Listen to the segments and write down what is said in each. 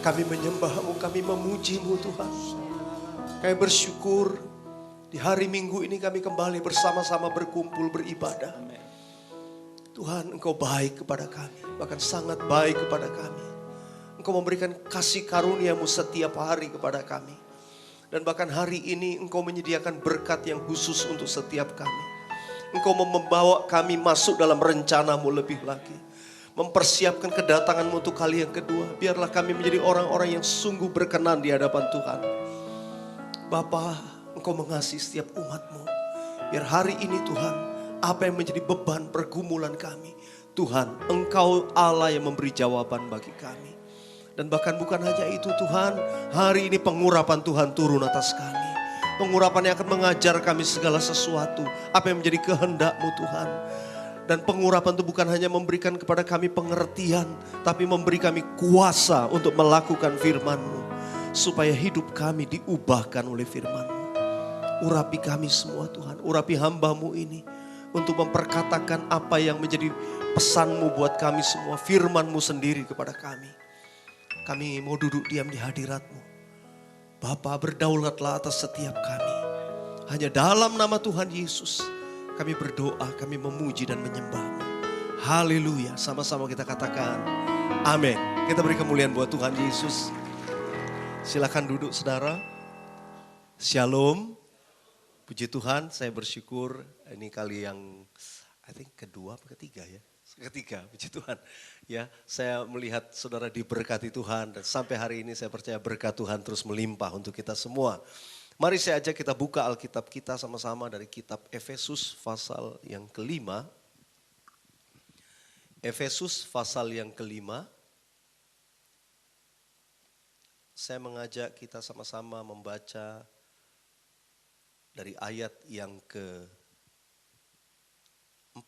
Kami menyembah-Mu, kami memuji-Mu Tuhan. Kami bersyukur di hari Minggu ini kami kembali bersama-sama berkumpul beribadah. Tuhan, Engkau baik kepada kami, bahkan sangat baik kepada kami. Engkau memberikan kasih karunia-Mu setiap hari kepada kami. Dan bahkan hari ini Engkau menyediakan berkat yang khusus untuk setiap kami. Engkau membawa kami masuk dalam rencana-Mu lebih lagi. Mempersiapkan kedatangan-Mu untuk kali yang kedua. Biarlah kami menjadi orang-orang yang sungguh berkenan di hadapan Tuhan. Bapa, Engkau mengasihi setiap umat-Mu. Biar hari ini Tuhan, apa yang menjadi beban pergumulan kami, Tuhan, Engkau Allah yang memberi jawaban bagi kami. Dan bahkan bukan hanya itu Tuhan, hari ini pengurapan Tuhan turun atas kami. Pengurapan yang akan mengajar kami segala sesuatu, apa yang menjadi kehendak-Mu Tuhan. Dan pengurapan itu bukan hanya memberikan kepada kami pengertian, tapi memberi kami kuasa untuk melakukan firman-Mu. Supaya hidup kami diubahkan oleh firman-Mu. Urapi kami semua Tuhan, urapi hamba-Mu ini. Untuk memperkatakan apa yang menjadi pesan-Mu buat kami semua, firman-Mu sendiri kepada kami. Kami mau duduk diam di hadirat-Mu. Bapa, berdaulatlah atas setiap kami. Hanya dalam nama Tuhan Yesus kami berdoa, kami memuji dan menyembah-Mu. Haleluya, sama-sama kita katakan amin. Kita beri kemuliaan buat Tuhan Yesus. Silakan duduk saudara. Shalom. Puji Tuhan, saya bersyukur ini kali yang I think kedua atau ketiga ya. Ketiga, puji Tuhan. Ya, saya melihat saudara diberkati Tuhan dan sampai hari ini saya percaya berkat Tuhan terus melimpah untuk kita semua. Mari saya ajak kita buka Alkitab kita sama-sama dari kitab Efesus pasal yang kelima. Efesus pasal yang kelima. Saya mengajak kita sama-sama membaca dari ayat yang ke-14.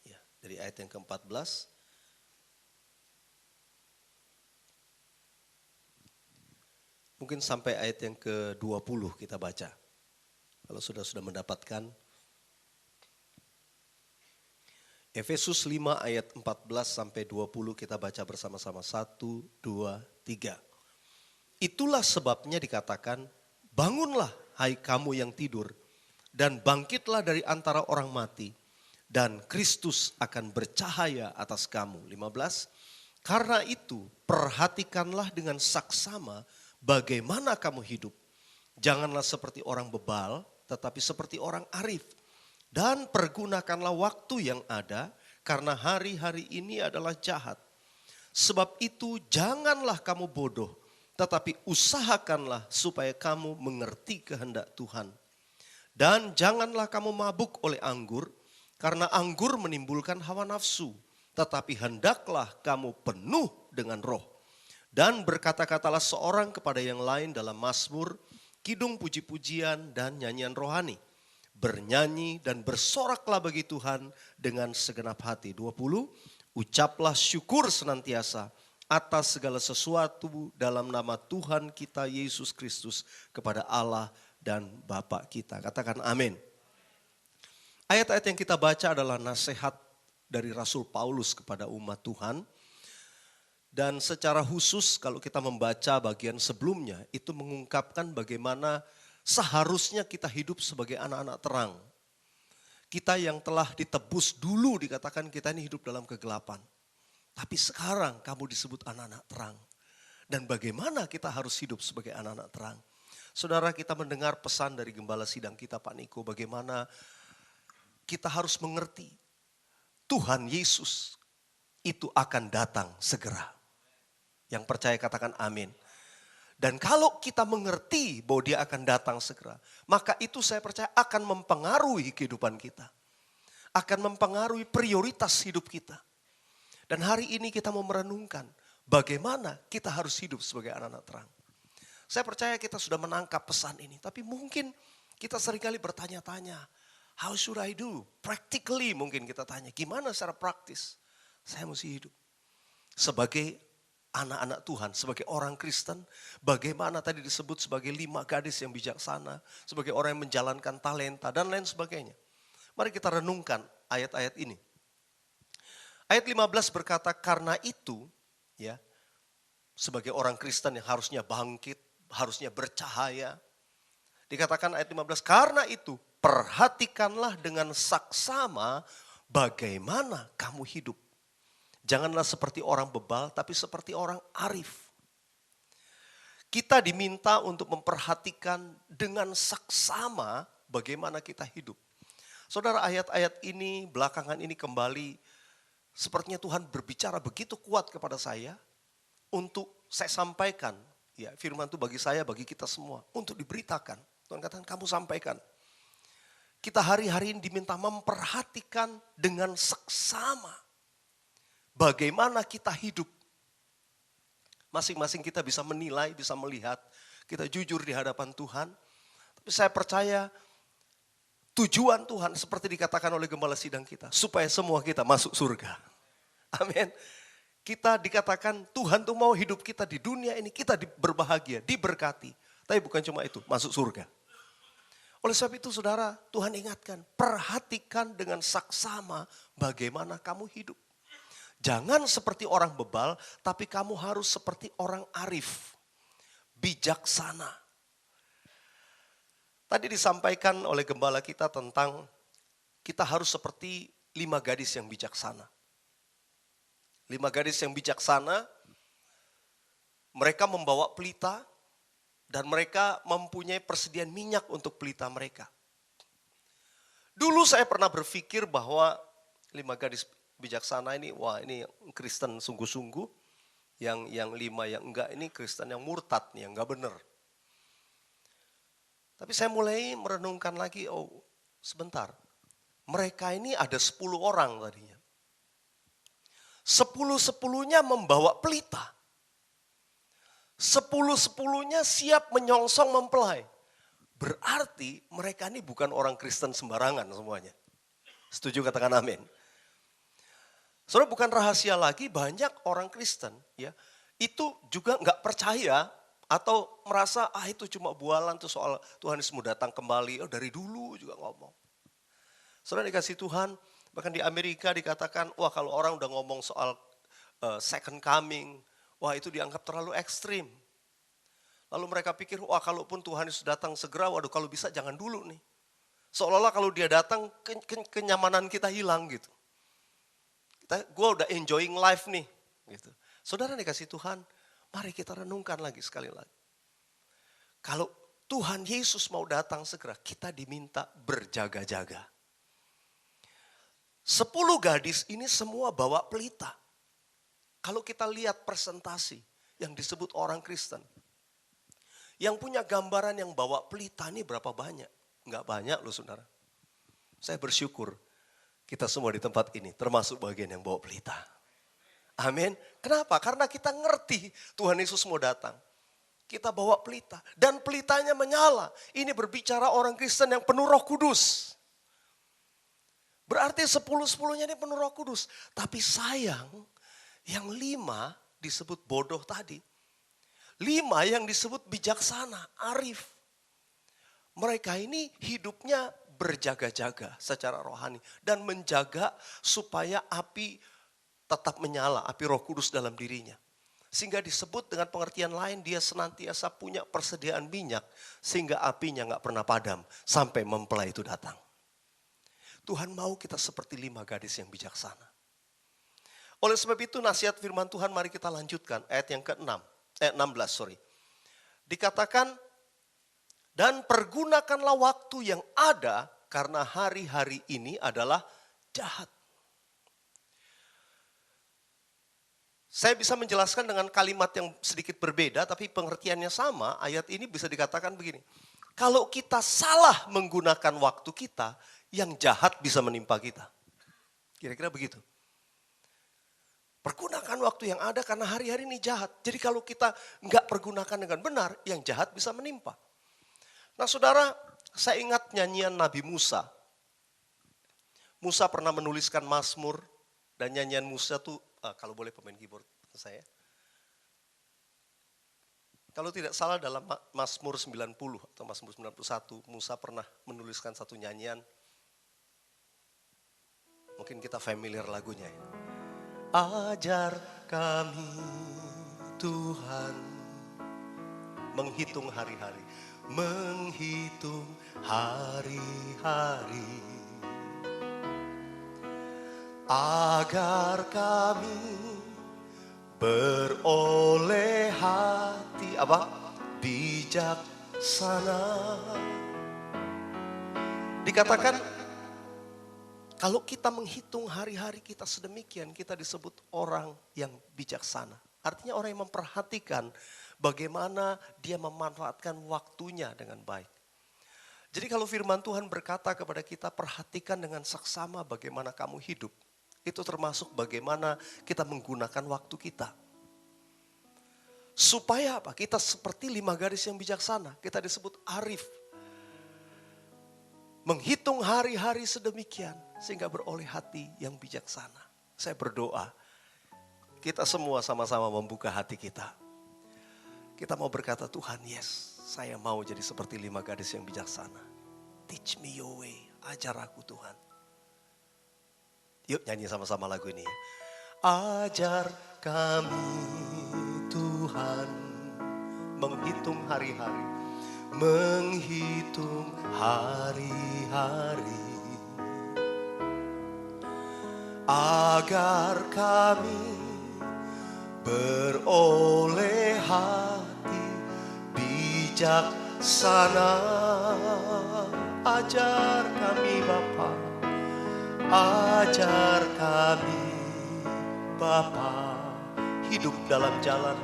Ya, dari ayat yang ke-14. Mungkin sampai ayat yang ke-20 kita baca. Kalau sudah mendapatkan. Efesus 5 ayat 14 sampai 20 kita baca bersama-sama. 1, 2, 3. Itulah sebabnya dikatakan, bangunlah hai kamu yang tidur, dan bangkitlah dari antara orang mati, dan Kristus akan bercahaya atas kamu. 15. Karena itu perhatikanlah dengan saksama bagaimana kamu hidup. Janganlah seperti orang bebal, tetapi seperti orang arif. Dan pergunakanlah waktu yang ada, karena hari-hari ini adalah jahat. Sebab itu janganlah kamu bodoh, tetapi usahakanlah supaya kamu mengerti kehendak Tuhan. Dan janganlah kamu mabuk oleh anggur, karena anggur menimbulkan hawa nafsu. Tetapi hendaklah kamu penuh dengan roh. Dan berkata-katalah seorang kepada yang lain dalam mazmur, kidung puji-pujian dan nyanyian rohani. Bernyanyi dan bersoraklah bagi Tuhan dengan segenap hati. 20, ucaplah syukur senantiasa atas segala sesuatu dalam nama Tuhan kita Yesus Kristus kepada Allah dan Bapa kita. Katakan amin. Ayat-ayat yang kita baca adalah nasihat dari Rasul Paulus kepada umat Tuhan. Dan secara khusus kalau kita membaca bagian sebelumnya, itu mengungkapkan bagaimana seharusnya kita hidup sebagai anak-anak terang. Kita yang telah ditebus dulu dikatakan kita ini hidup dalam kegelapan. Tapi sekarang kamu disebut anak-anak terang. Dan bagaimana kita harus hidup sebagai anak-anak terang. Saudara, kita mendengar pesan dari gembala sidang kita Pak Niko, bagaimana kita harus mengerti Tuhan Yesus itu akan datang segera. Yang percaya katakan amin. Dan kalau kita mengerti bahwa dia akan datang segera, maka itu saya percaya akan mempengaruhi kehidupan kita. Akan mempengaruhi prioritas hidup kita. Dan hari ini kita mau merenungkan bagaimana kita harus hidup sebagai anak-anak terang. Saya percaya kita sudah menangkap pesan ini. Tapi mungkin kita seringkali bertanya-tanya, how should I do? Practically mungkin kita tanya, gimana secara praktis saya mesti hidup? Sebagai anak-anak Tuhan, sebagai orang Kristen, bagaimana tadi disebut sebagai 5 gadis yang bijaksana, sebagai orang yang menjalankan talenta dan lain sebagainya. Mari kita renungkan ayat-ayat ini. Ayat 15 berkata, karena itu, ya, sebagai orang Kristen yang harusnya bangkit, harusnya bercahaya. Dikatakan ayat 15, karena itu perhatikanlah dengan saksama bagaimana kamu hidup. Janganlah seperti orang bebal, tapi seperti orang arif. Kita diminta untuk memperhatikan dengan saksama bagaimana kita hidup. Saudara, ayat-ayat ini belakangan ini kembali sepertinya Tuhan berbicara begitu kuat kepada saya untuk saya sampaikan. Ya, firman itu bagi saya, bagi kita semua untuk diberitakan. Tuhan katakan kamu sampaikan. Kita hari-hari ini diminta memperhatikan dengan saksama bagaimana kita hidup. Masing-masing kita bisa menilai, bisa melihat. Kita jujur di hadapan Tuhan. Tapi saya percaya tujuan Tuhan seperti dikatakan oleh gembala sidang kita. Supaya semua kita masuk surga. Amin. Kita dikatakan Tuhan tuh mau hidup kita di dunia ini. Kita berbahagia, diberkati. Tapi bukan cuma itu, masuk surga. Oleh sebab itu saudara, Tuhan ingatkan. Perhatikan dengan saksama bagaimana kamu hidup. Jangan seperti orang bebal, tapi kamu harus seperti orang arif, bijaksana. Tadi disampaikan oleh gembala kita tentang kita harus seperti 5 gadis yang bijaksana. 5 gadis yang bijaksana, mereka membawa pelita dan mereka mempunyai persediaan minyak untuk pelita mereka. Dulu saya pernah berpikir bahwa 5 gadis bijaksana ini, wah ini Kristen sungguh-sungguh, yang 5 yang enggak ini Kristen yang murtad nih, yang enggak benar. Tapi saya mulai merenungkan lagi, oh sebentar, mereka ini ada 10 orang tadinya. 10-10-nya membawa pelita. 10-10-nya siap menyongsong mempelai. Berarti mereka ini bukan orang Kristen sembarangan semuanya. Setuju, katakan amin. Saudara, bukan rahasia lagi, banyak orang Kristen ya itu juga nggak percaya atau merasa itu cuma bualan tuh soal Tuhan Yesus mau datang kembali. Oh, dari dulu juga ngomong. Saudara dikasih Tuhan, bahkan di Amerika dikatakan, wah kalau orang udah ngomong soal second coming, wah itu dianggap terlalu ekstrim. Lalu mereka pikir, wah kalaupun Tuhan Yesus datang segera, waduh kalau bisa jangan dulu nih. Seolah-olah kalau dia datang kenyamanan kita hilang gitu. Gue udah enjoying life nih. Gitu. Saudara dikasih Tuhan, mari kita renungkan lagi sekali lagi. Kalau Tuhan Yesus mau datang segera, kita diminta berjaga-jaga. 10 gadis ini semua bawa pelita. Kalau kita lihat presentasi yang disebut orang Kristen, yang punya gambaran yang bawa pelita ini berapa banyak? Enggak banyak loh saudara. Saya bersyukur kita semua di tempat ini termasuk bagian yang bawa pelita. Amin. Kenapa? Karena kita ngerti Tuhan Yesus mau datang. Kita bawa pelita dan pelitanya menyala. Ini berbicara orang Kristen yang penuh Roh Kudus. Berarti 10-10-nya ini penuh Roh Kudus. Tapi sayang, yang 5 disebut bodoh tadi. 5 yang disebut bijaksana, arif. Mereka ini hidupnya berjaga-jaga secara rohani. Dan menjaga supaya api tetap menyala, api Roh Kudus dalam dirinya. Sehingga disebut dengan pengertian lain, dia senantiasa punya persediaan minyak. Sehingga apinya gak pernah padam sampai mempelai itu datang. Tuhan mau kita seperti 5 gadis yang bijaksana. Oleh sebab itu nasihat firman Tuhan mari kita lanjutkan. Ayat yang ke-6, ayat 16 Dikatakan, dan pergunakanlah waktu yang ada karena hari-hari ini adalah jahat. Saya bisa menjelaskan dengan kalimat yang sedikit berbeda, tapi pengertiannya sama. Ayat ini bisa dikatakan begini. Kalau kita salah menggunakan waktu kita, yang jahat bisa menimpa kita. Kira-kira begitu. Pergunakan waktu yang ada karena hari-hari ini jahat. Jadi kalau kita nggak pergunakan dengan benar, yang jahat bisa menimpa. Nah saudara, saya ingat nyanyian Nabi Musa. Musa pernah menuliskan Mazmur, dan nyanyian Musa tuh, kalau boleh pemain keyboard saya. Kalau tidak salah dalam Mazmur 90 atau Mazmur 91, Musa pernah menuliskan satu nyanyian. Mungkin kita familiar lagunya ya. Ajar kami Tuhan. Menghitung hari-hari. Menghitung hari-hari. Agar kami beroleh hati bijaksana. Dikatakan kalau kita menghitung hari-hari kita sedemikian, kita disebut orang yang bijaksana. Artinya orang yang memperhatikan bagaimana dia memanfaatkan waktunya dengan baik. Jadi kalau firman Tuhan berkata kepada kita, perhatikan dengan seksama bagaimana kamu hidup. Itu termasuk bagaimana kita menggunakan waktu kita. Supaya apa? Kita seperti 5 gadis yang bijaksana. Kita disebut arif. Menghitung hari-hari sedemikian sehingga beroleh hati yang bijaksana. Saya berdoa, kita semua sama-sama membuka hati kita. Kita mau berkata, Tuhan, yes, saya mau jadi seperti 5 gadis yang bijaksana. Teach me your way, ajar aku Tuhan. Yuk nyanyi sama-sama lagu ini. Ajar kami Tuhan menghitung hari-hari. Menghitung hari-hari. Agar kami beroleh hati bijaksana. Ajar kami Bapa, ajar kami Bapa, hidup dalam jalan,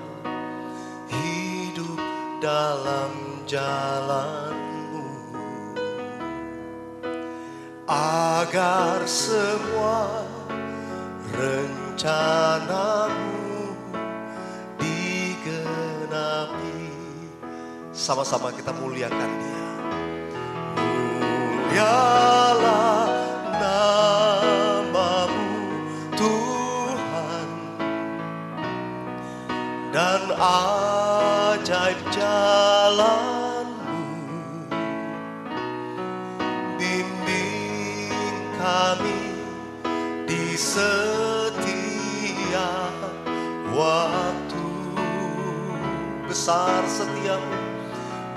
hidup dalam jalan-Mu, agar semua rencana-Mu digenapi. Sama-sama kita muliakan Dia. Mulialah nama-Mu Tuhan, dan ajaib jalan-Mu. Bimbing kami di setiap waktu. Besar setiamu,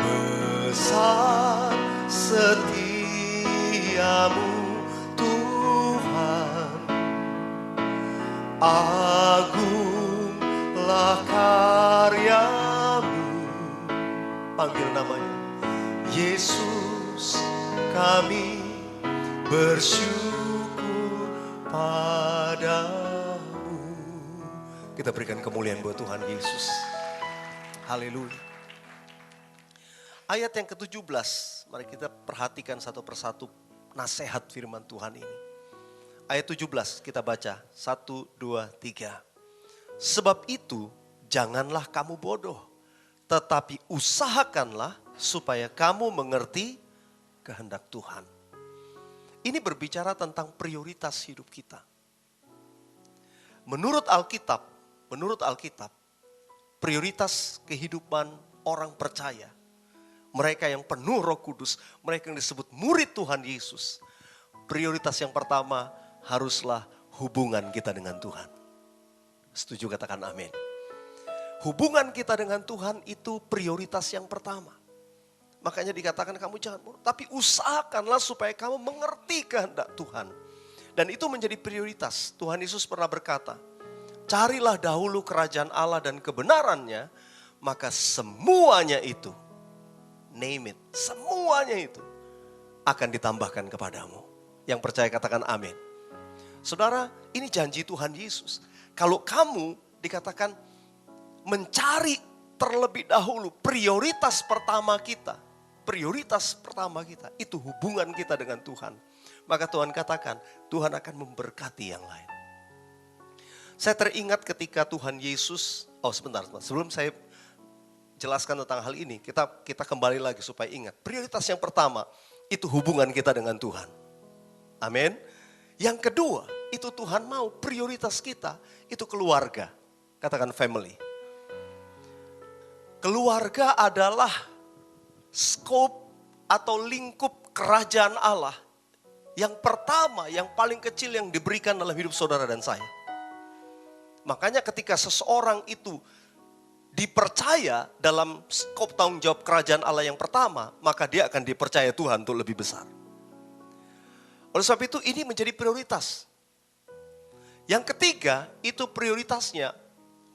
besar setiamu Tuhan. Agunglah karya-Mu. Panggil namanya Yesus, kami bersyukur padamu. Kita berikan kemuliaan buat Tuhan Yesus. Haleluya. Ayat yang ke-17, mari kita perhatikan satu persatu nasihat firman Tuhan ini. Ayat 17 kita baca, 1, 2, 3. Sebab itu janganlah kamu bodoh, tetapi usahakanlah supaya kamu mengerti kehendak Tuhan. Ini berbicara tentang prioritas hidup kita. Menurut Alkitab, prioritas kehidupan orang percaya, mereka yang penuh Roh Kudus, mereka yang disebut murid Tuhan Yesus, prioritas yang pertama haruslah hubungan kita dengan Tuhan. Setuju, katakan amin. Hubungan kita dengan Tuhan itu prioritas yang pertama. Makanya dikatakan kamu jangan bodoh, tapi usahakanlah supaya kamu mengerti kehendak Tuhan. Dan itu menjadi prioritas. Tuhan Yesus pernah berkata, carilah dahulu kerajaan Allah dan kebenarannya, maka semuanya itu, name it, semuanya itu akan ditambahkan kepadamu. Yang percaya katakan amin. Saudara, ini janji Tuhan Yesus. Kalau kamu dikatakan mencari terlebih dahulu prioritas pertama kita itu hubungan kita dengan Tuhan. Maka Tuhan katakan, Tuhan akan memberkati yang lain. Saya teringat ketika Tuhan Yesus, sebentar, sebelum saya jelaskan tentang hal ini, kita kembali lagi supaya ingat. Prioritas yang pertama, itu hubungan kita dengan Tuhan. Amin. Yang kedua, itu Tuhan mau prioritas kita, itu keluarga. Katakan family. Keluarga adalah skop atau lingkup kerajaan Allah. Yang pertama, yang paling kecil yang diberikan dalam hidup saudara dan saya. Makanya ketika seseorang itu dipercaya dalam skop tanggung jawab kerajaan Allah yang pertama, maka dia akan dipercaya Tuhan untuk lebih besar. Oleh sebab itu ini menjadi prioritas. Yang ketiga, itu prioritasnya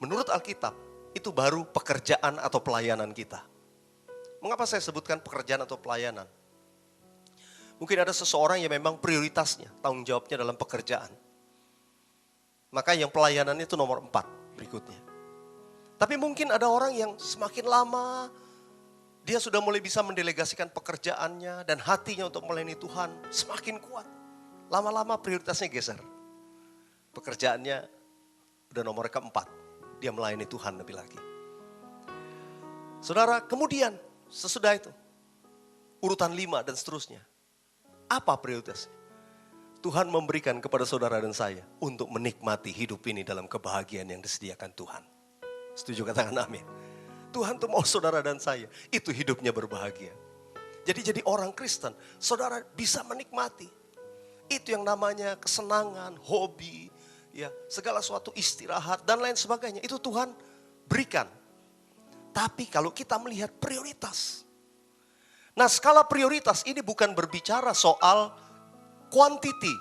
menurut Alkitab, itu baru pekerjaan atau pelayanan kita. Mengapa saya sebutkan pekerjaan atau pelayanan? Mungkin ada seseorang yang memang prioritasnya, tanggung jawabnya dalam pekerjaan. Maka yang pelayanan itu nomor 4 berikutnya. Tapi mungkin ada orang yang semakin lama, dia sudah mulai bisa mendelegasikan pekerjaannya dan hatinya untuk melayani Tuhan semakin kuat. Lama-lama prioritasnya geser. Pekerjaannya udah nomor keempat, dia melayani Tuhan lebih lagi. Saudara, kemudian sesudah itu, urutan 5 dan seterusnya. Apa prioritasnya? Tuhan memberikan kepada saudara dan saya untuk menikmati hidup ini dalam kebahagiaan yang disediakan Tuhan. Setuju, katakan amin. Tuhan tuh mau saudara dan saya itu hidupnya berbahagia. Jadi orang Kristen, saudara bisa menikmati. Itu yang namanya kesenangan, hobi, ya, segala suatu istirahat dan lain sebagainya. Itu Tuhan berikan. Tapi kalau kita melihat prioritas. Nah, skala prioritas ini bukan berbicara soal quantity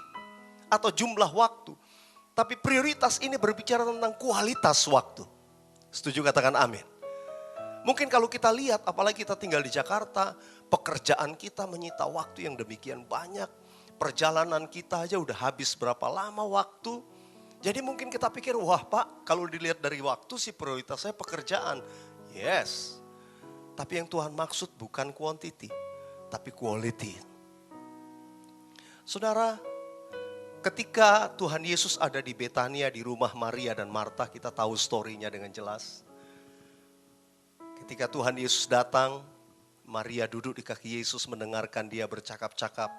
atau jumlah waktu. Tapi prioritas ini berbicara tentang kualitas waktu. Setuju, katakan amin. Mungkin kalau kita lihat, apalagi kita tinggal di Jakarta, pekerjaan kita menyita waktu yang demikian banyak. Perjalanan kita aja udah habis berapa lama waktu. Jadi mungkin kita pikir, wah Pak, kalau dilihat dari waktu sih prioritas saya pekerjaan. Yes, tapi yang Tuhan maksud bukan quantity, tapi quality. Saudara, ketika Tuhan Yesus ada di Betania, di rumah Maria dan Marta, kita tahu story-nya dengan jelas. Ketika Tuhan Yesus datang, Maria duduk di kaki Yesus mendengarkan dia bercakap-cakap.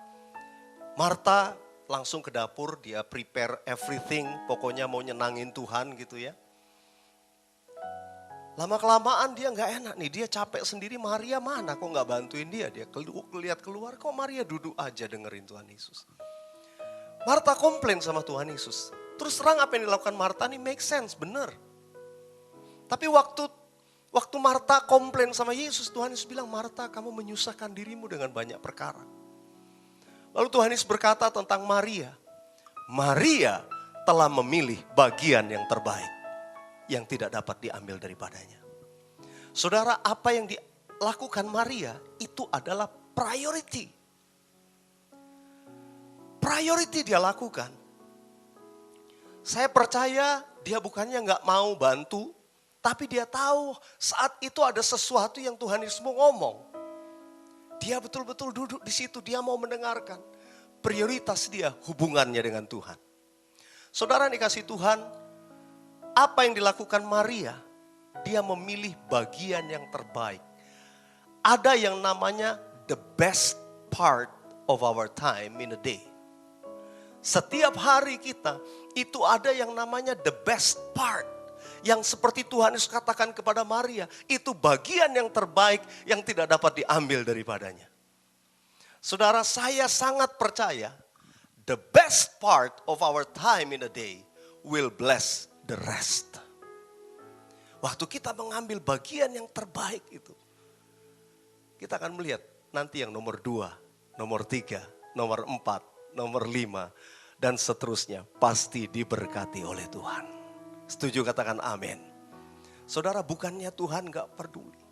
Marta langsung ke dapur, dia prepare everything, pokoknya mau nyenangin Tuhan gitu ya. Lama-kelamaan dia gak enak nih, dia capek sendiri, Maria mana kok gak bantuin dia. Dia lihat keluar, kok Maria duduk aja dengerin Tuhan Yesus. Marta komplain sama Tuhan Yesus. Terus terang apa yang dilakukan Marta nih make sense, benar. Tapi waktu Marta komplain sama Yesus, Tuhan Yesus bilang, Marta kamu menyusahkan dirimu dengan banyak perkara. Lalu Tuhan Yesus berkata tentang Maria. Maria telah memilih bagian yang terbaik, yang tidak dapat diambil daripadanya. Saudara, apa yang dilakukan Maria itu adalah priority. Priority dia lakukan. Saya percaya dia bukannya gak mau bantu, tapi dia tahu saat itu ada sesuatu yang Tuhan Yesus mau ngomong. Dia betul-betul duduk di situ, dia mau mendengarkan. Prioritas dia hubungannya dengan Tuhan. Saudara dikasih Tuhan, apa yang dilakukan Maria? Dia memilih bagian yang terbaik. Ada yang namanya the best part of our time in a day. Setiap hari kita itu ada yang namanya the best part. Yang seperti Tuhan Yesus katakan kepada Maria, itu bagian yang terbaik yang tidak dapat diambil daripadanya. Saudara, saya sangat percaya the best part of our time in a day will bless the rest. Waktu kita mengambil bagian yang terbaik itu, kita akan melihat nanti yang nomor 2, nomor 3, nomor 4, nomor 5, dan seterusnya pasti diberkati oleh Tuhan. Setuju, katakan amin. Saudara, bukannya Tuhan gak peduli,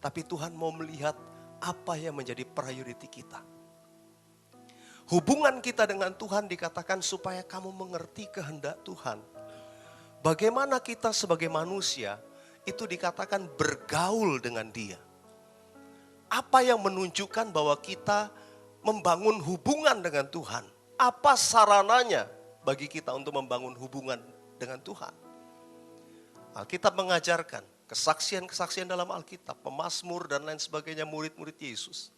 tapi Tuhan mau melihat apa yang menjadi priority kita. Hubungan kita dengan Tuhan dikatakan supaya kamu mengerti kehendak Tuhan. Bagaimana kita sebagai manusia itu dikatakan bergaul dengan Dia. Apa yang menunjukkan bahwa kita membangun hubungan dengan Tuhan? Apa sarananya bagi kita untuk membangun hubungan dengan Tuhan? Alkitab mengajarkan kesaksian-kesaksian dalam Alkitab, pemazmur dan lain sebagainya, murid-murid Yesus.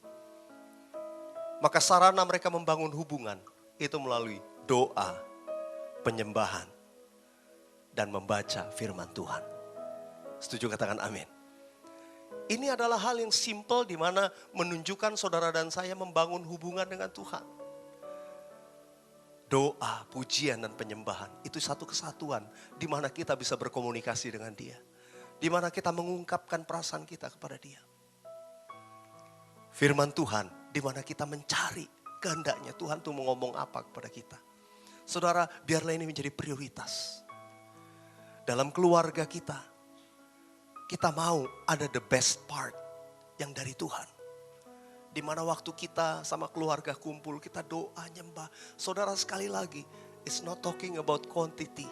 Maka sarana mereka membangun hubungan itu melalui doa, penyembahan, dan membaca firman Tuhan. Setuju, katakan amin. Ini adalah hal yang simple di mana menunjukkan saudara dan saya membangun hubungan dengan Tuhan. Doa, pujian, dan penyembahan itu satu kesatuan di mana kita bisa berkomunikasi dengan Dia. Di mana kita mengungkapkan perasaan kita kepada Dia. Firman Tuhan, di mana kita mencari kehendaknya. Tuhan tuh mau ngomong apa kepada kita. Saudara, biarlah ini menjadi prioritas. Dalam keluarga kita mau ada the best part yang dari Tuhan. Di mana waktu kita sama keluarga kumpul, kita doa, nyembah. Saudara, sekali lagi, it's not talking about quantity.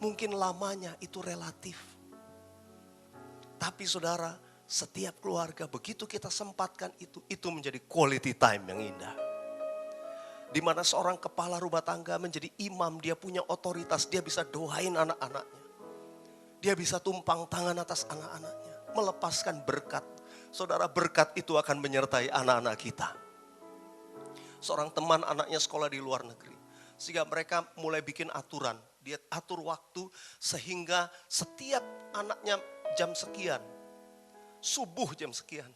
Mungkin lamanya itu relatif. Tapi saudara, setiap keluarga begitu kita sempatkan itu menjadi quality time yang indah. Di mana seorang kepala rumah tangga menjadi imam, dia punya otoritas, dia bisa doain anak-anaknya. Dia bisa tumpang tangan atas anak-anaknya, melepaskan berkat. Saudara, berkat itu akan menyertai anak-anak kita. Seorang teman anaknya sekolah di luar negeri, sehingga mereka mulai bikin aturan. Dia atur waktu sehingga setiap anaknya jam sekian, subuh jam sekian,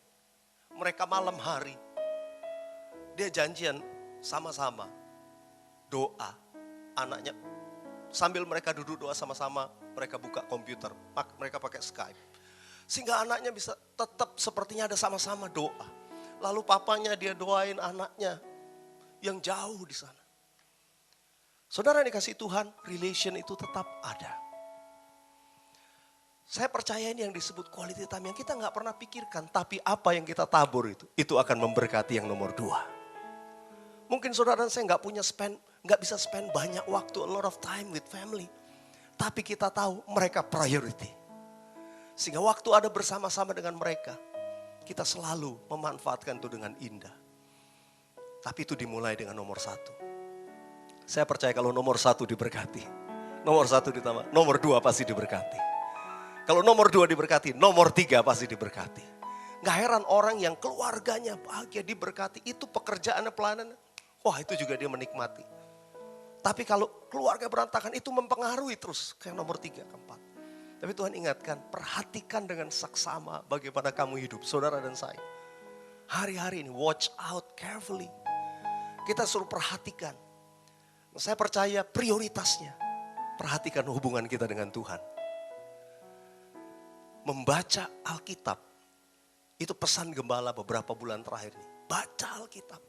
mereka malam hari, dia janjian sama-sama doa. Anaknya sambil mereka duduk doa sama-sama, mereka buka komputer, mereka pakai Skype. Sehingga anaknya bisa tetap sepertinya ada sama-sama doa. Lalu papanya dia doain anaknya yang jauh di sana. Saudara dikasih Tuhan, relation itu tetap ada. Saya percaya ini yang disebut quality time yang kita gak pernah pikirkan. Tapi apa yang kita tabur itu akan memberkati yang nomor 2. Mungkin saudara dan saya gak bisa spend banyak waktu, a lot of time with family. Tapi kita tahu mereka priority. Sehingga waktu ada bersama-sama dengan mereka, kita selalu memanfaatkan itu dengan indah. Tapi itu dimulai dengan nomor 1. Saya percaya kalau nomor 1 diberkati, nomor 1 ditambah, nomor 2 pasti diberkati. Kalau nomor 2 diberkati, nomor 3 pasti diberkati. Gak heran orang yang keluarganya bahagia diberkati, itu pekerjaannya pelayanan. Wah, itu juga dia menikmati. Tapi kalau keluarga berantakan itu mempengaruhi terus ke nomor 3, ke 4. Tapi Tuhan ingatkan, perhatikan dengan saksama bagaimana kamu hidup, saudara dan saya. Hari-hari ini watch out carefully. Kita suruh perhatikan. Saya percaya prioritasnya, perhatikan hubungan kita dengan Tuhan. Membaca Alkitab, itu pesan gembala beberapa bulan terakhir ini. Baca Alkitab.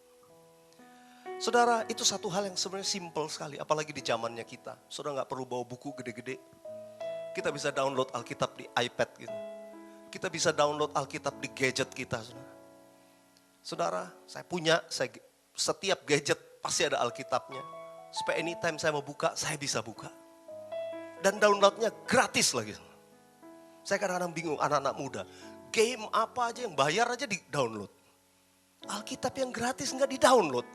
Saudara, itu satu hal yang sebenarnya simple sekali, apalagi di zamannya kita. Saudara gak perlu bawa buku gede-gede. Kita bisa download Alkitab di iPad gitu. Kita bisa download Alkitab di gadget kita. Saudara, setiap gadget pasti ada Alkitabnya. Supaya anytime saya mau buka, saya bisa buka. Dan downloadnya gratis lagi. Saya kadang-kadang bingung anak-anak muda. Game apa aja yang bayar aja di download. Alkitab yang gratis enggak di download.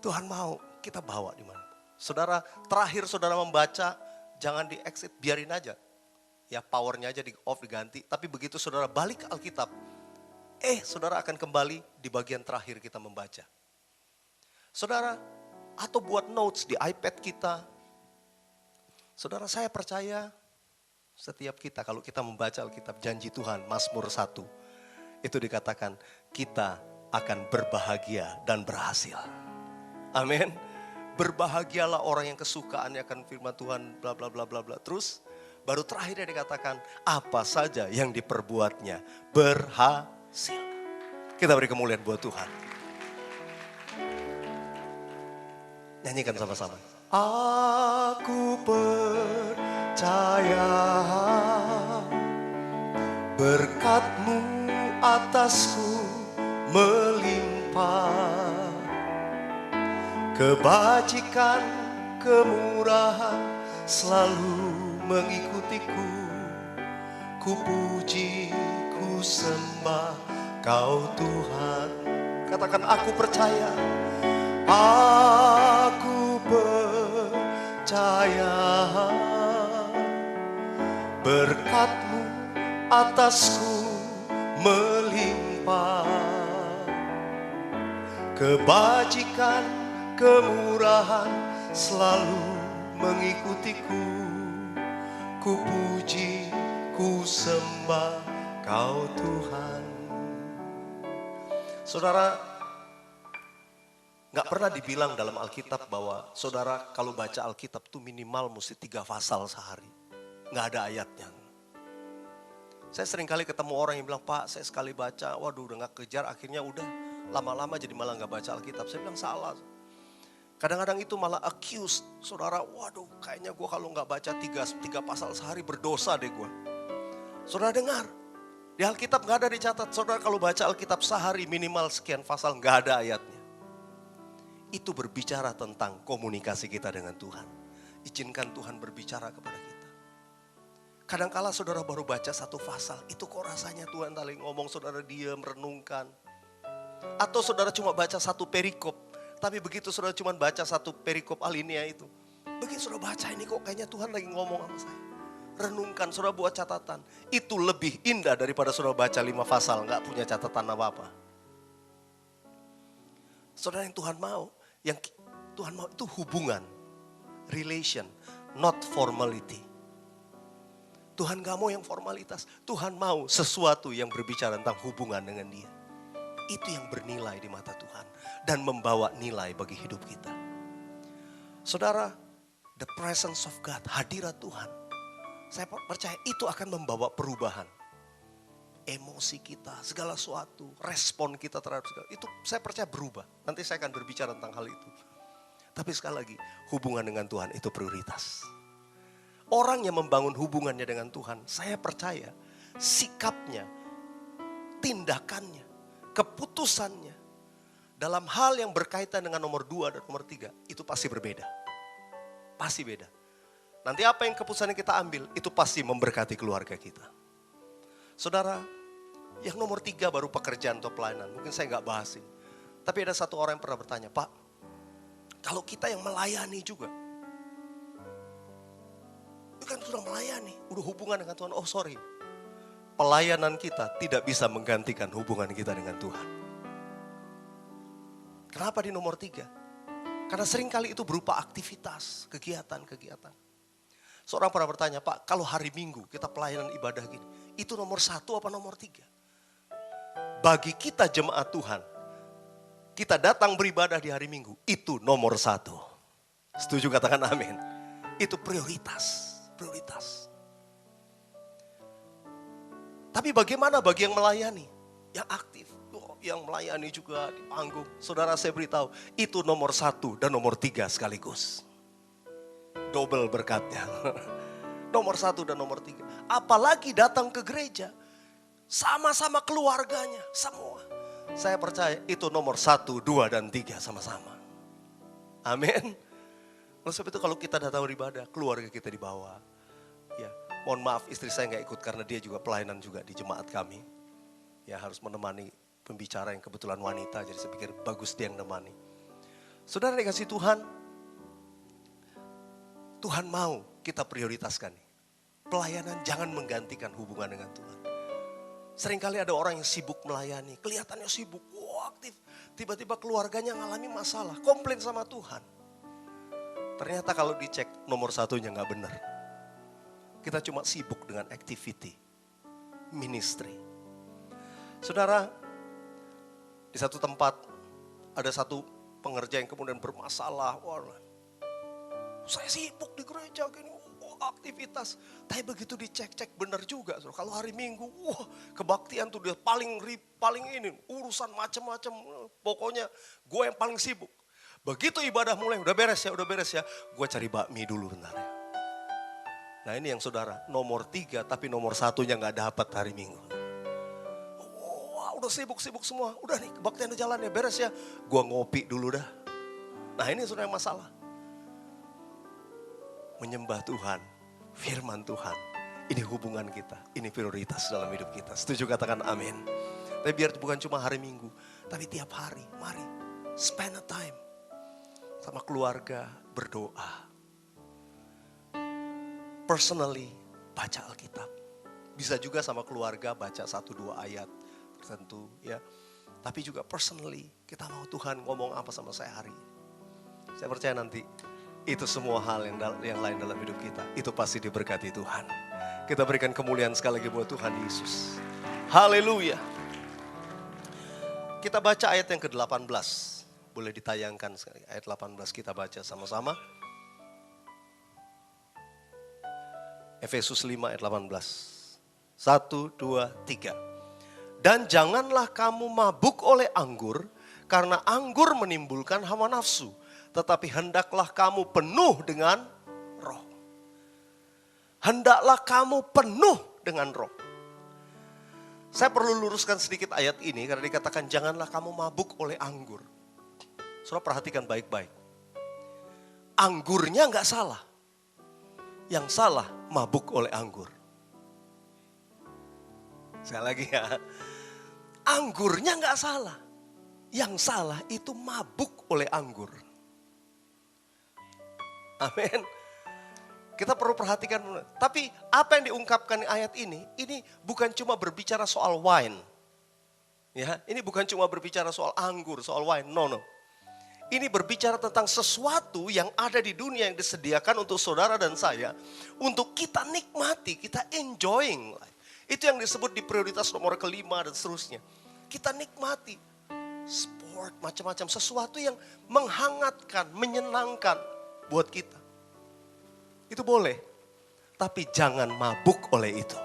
Tuhan mau kita bawa di mana. Saudara, terakhir saudara membaca, jangan di exit, biarin aja. Ya powernya aja di off, diganti. Tapi begitu saudara balik ke Alkitab, saudara akan kembali di bagian terakhir kita membaca. Saudara, atau buat notes di iPad kita. Saudara, saya percaya setiap kita kalau kita membaca Alkitab, janji Tuhan, Mazmur 1. Itu dikatakan kita akan berbahagia dan berhasil. Amin. Berbahagialah orang yang kesukaannya akan firman Tuhan, bla bla bla bla bla. Terus baru terakhirnya dikatakan apa saja yang diperbuatnya berhasil. Kita beri kemuliaan buat Tuhan. Nyanyikan sama-sama. Aku percaya berkat-Mu atasku melimpah. Kebajikan, kemurahan selalu mengikutiku. Ku puji, ku sembah Kau Tuhan. Katakan aku percaya. Aku percaya berkat-Mu atasku melimpah. Kebajikan, kemurahan selalu mengikutiku. Ku puji, ku sembah Kau Tuhan. Saudara, Nggak pernah dibilang dalam Alkitab bahwa saudara kalau baca Alkitab tuh minimal mesti 3 pasal sehari. Nggak ada ayatnya. Saya sering kali ketemu orang yang bilang, Pak saya sekali baca, waduh udah nggak kejar, akhirnya udah lama-lama jadi malah nggak baca Alkitab. Saya bilang salah. Kadang-kadang itu malah accuse, saudara, waduh kayaknya gue kalau nggak baca 3 pasal sehari berdosa deh gue. Saudara dengar, di Alkitab nggak ada dicatat, saudara kalau baca Alkitab sehari minimal sekian pasal, nggak ada ayatnya. Itu berbicara tentang komunikasi kita dengan Tuhan. Izinkan Tuhan berbicara kepada kita. Kadangkala saudara baru baca 1 pasal, itu kok rasanya Tuhan tadi ngomong, saudara diam, renungkan. Atau saudara cuma baca 1 perikop, tapi begitu saudara cuma baca 1 perikop alinea itu, begitu saudara baca ini kok kayaknya Tuhan lagi ngomong sama saya. Renungkan, saudara buat catatan. Itu lebih indah daripada saudara baca 5 pasal, gak punya catatan apa-apa. Saudara yang Tuhan mau itu hubungan, relation, not formality. Tuhan gak mau yang formalitas. Tuhan mau sesuatu yang berbicara tentang hubungan dengan Dia. Itu yang bernilai di mata Tuhan. Dan membawa nilai bagi hidup kita. Saudara, the presence of God, hadirat Tuhan. Saya percaya itu akan membawa perubahan. Emosi kita, segala sesuatu, respon kita terhadap segala. Itu saya percaya berubah. Nanti saya akan berbicara tentang hal itu. Tapi sekali lagi, hubungan dengan Tuhan itu prioritas. Orang yang membangun hubungannya dengan Tuhan, saya percaya sikapnya, tindakannya, keputusannya dalam hal yang berkaitan dengan nomor 2 dan nomor 3 itu pasti berbeda. Pasti beda. Nanti apa yang keputusan yang kita ambil itu pasti memberkati keluarga kita. Saudara, yang nomor 3 baru pekerjaan atau pelayanan. Mungkin saya gak bahas ini. Tapi ada satu orang yang pernah bertanya, Pak, kalau kita yang melayani juga, kan sudah melayani, udah hubungan dengan Tuhan. Oh sorry, pelayanan kita tidak bisa menggantikan hubungan kita dengan Tuhan. Kenapa di nomor 3? Karena seringkali itu berupa aktivitas, kegiatan-kegiatan. Seorang pernah bertanya, Pak kalau hari Minggu kita pelayanan ibadah gini, itu nomor 1 apa nomor 3? Bagi kita jemaat Tuhan, kita datang beribadah di hari Minggu, itu nomor 1. Setuju katakan amin. Itu prioritas. Tapi bagaimana bagi yang melayani, yang aktif, yang melayani juga di panggung. Saudara saya beritahu, itu nomor 1 dan nomor 3 sekaligus. Double berkatnya. Nomor 1 dan nomor 3. Apalagi datang ke gereja, sama-sama keluarganya, semua. Saya percaya itu nomor 1, 2 dan 3 sama-sama. Amin. Oleh sebab itu kalau kita datang beribadah, keluarga kita dibawa. Ya, mohon maaf istri saya gak ikut karena dia juga pelayanan juga di jemaat kami. Ya harus menemani pembicara yang kebetulan wanita, jadi saya pikir bagus dia yang menemani. Saudara dikasih Tuhan, Tuhan mau kita prioritaskan. Pelayanan jangan menggantikan hubungan dengan Tuhan. Seringkali ada orang yang sibuk melayani, kelihatannya sibuk, aktif. Tiba-tiba keluarganya ngalami masalah, komplain sama Tuhan. Ternyata kalau dicek nomor 1-nya gak benar. Kita cuma sibuk dengan activity, ministry. Saudara, di satu tempat ada satu pengerja yang kemudian bermasalah. Wah, saya sibuk di gereja gini, aktivitas. Tapi begitu dicek-cek benar juga. Saudara. Kalau hari Minggu, kebaktian tuh dia paling ini, urusan macam-macam. Pokoknya gue yang paling sibuk. Begitu ibadah mulai, udah beres ya. Gue cari bakmi dulu bentar ya. Nah ini yang saudara, nomor 3 tapi nomor 1-nya gak dapat hari Minggu. Wah udah sibuk semua, udah nih kebaktian di jalan ya, beres ya. Gua ngopi dulu dah. Nah ini saudara yang masalah. Menyembah Tuhan, firman Tuhan, ini hubungan kita, ini prioritas dalam hidup kita. Setuju katakan amin. Tapi biar bukan cuma hari Minggu, tapi tiap hari, mari spend a time sama keluarga, berdoa. Personally, baca Alkitab. Bisa juga sama keluarga baca 1-2 ayat tertentu ya. Tapi juga personally, kita mau Tuhan ngomong apa sama saya hari ini. Saya percaya nanti itu semua hal yang lain dalam hidup kita, itu pasti diberkati Tuhan. Kita berikan kemuliaan sekali lagi buat Tuhan Yesus. Haleluya. Kita baca ayat yang ke-18. Boleh ditayangkan sekali. Ayat 18 kita baca sama-sama. Efesus 5 ayat 18. 1, 2, 3. Dan janganlah kamu mabuk oleh anggur, karena anggur menimbulkan hawa nafsu. Tetapi hendaklah kamu penuh dengan roh. Hendaklah kamu penuh dengan roh. Saya perlu luruskan sedikit ayat ini karena dikatakan janganlah kamu mabuk oleh anggur. Saudara perhatikan baik-baik. Anggurnya enggak salah. Yang salah mabuk oleh anggur. Saya lagi ya. Anggurnya enggak salah. Yang salah itu mabuk oleh anggur. Amin. Kita perlu perhatikan. Tapi apa yang diungkapkan di ayat ini bukan cuma berbicara soal wine. Ya, ini bukan cuma berbicara soal anggur, soal wine. No. Ini berbicara tentang sesuatu yang ada di dunia yang disediakan untuk saudara dan saya. Untuk kita nikmati, kita enjoying life. Itu yang disebut di prioritas nomor kelima dan seterusnya. Kita nikmati sport, macam-macam. Sesuatu yang menghangatkan, menyenangkan buat kita. Itu boleh, tapi jangan mabuk oleh itu.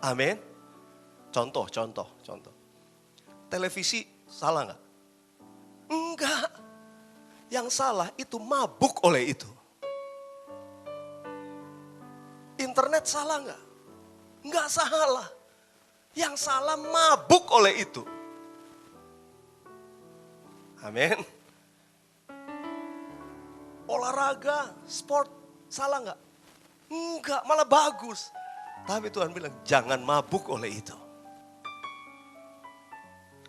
Amin. Contoh. Televisi salah nggak? Enggak. Yang salah itu mabuk oleh itu. Internet salah nggak? Enggak salah. Yang salah mabuk oleh itu. Amin. Olahraga, sport, salah nggak? Enggak, malah bagus. Tapi Tuhan bilang, jangan mabuk oleh itu.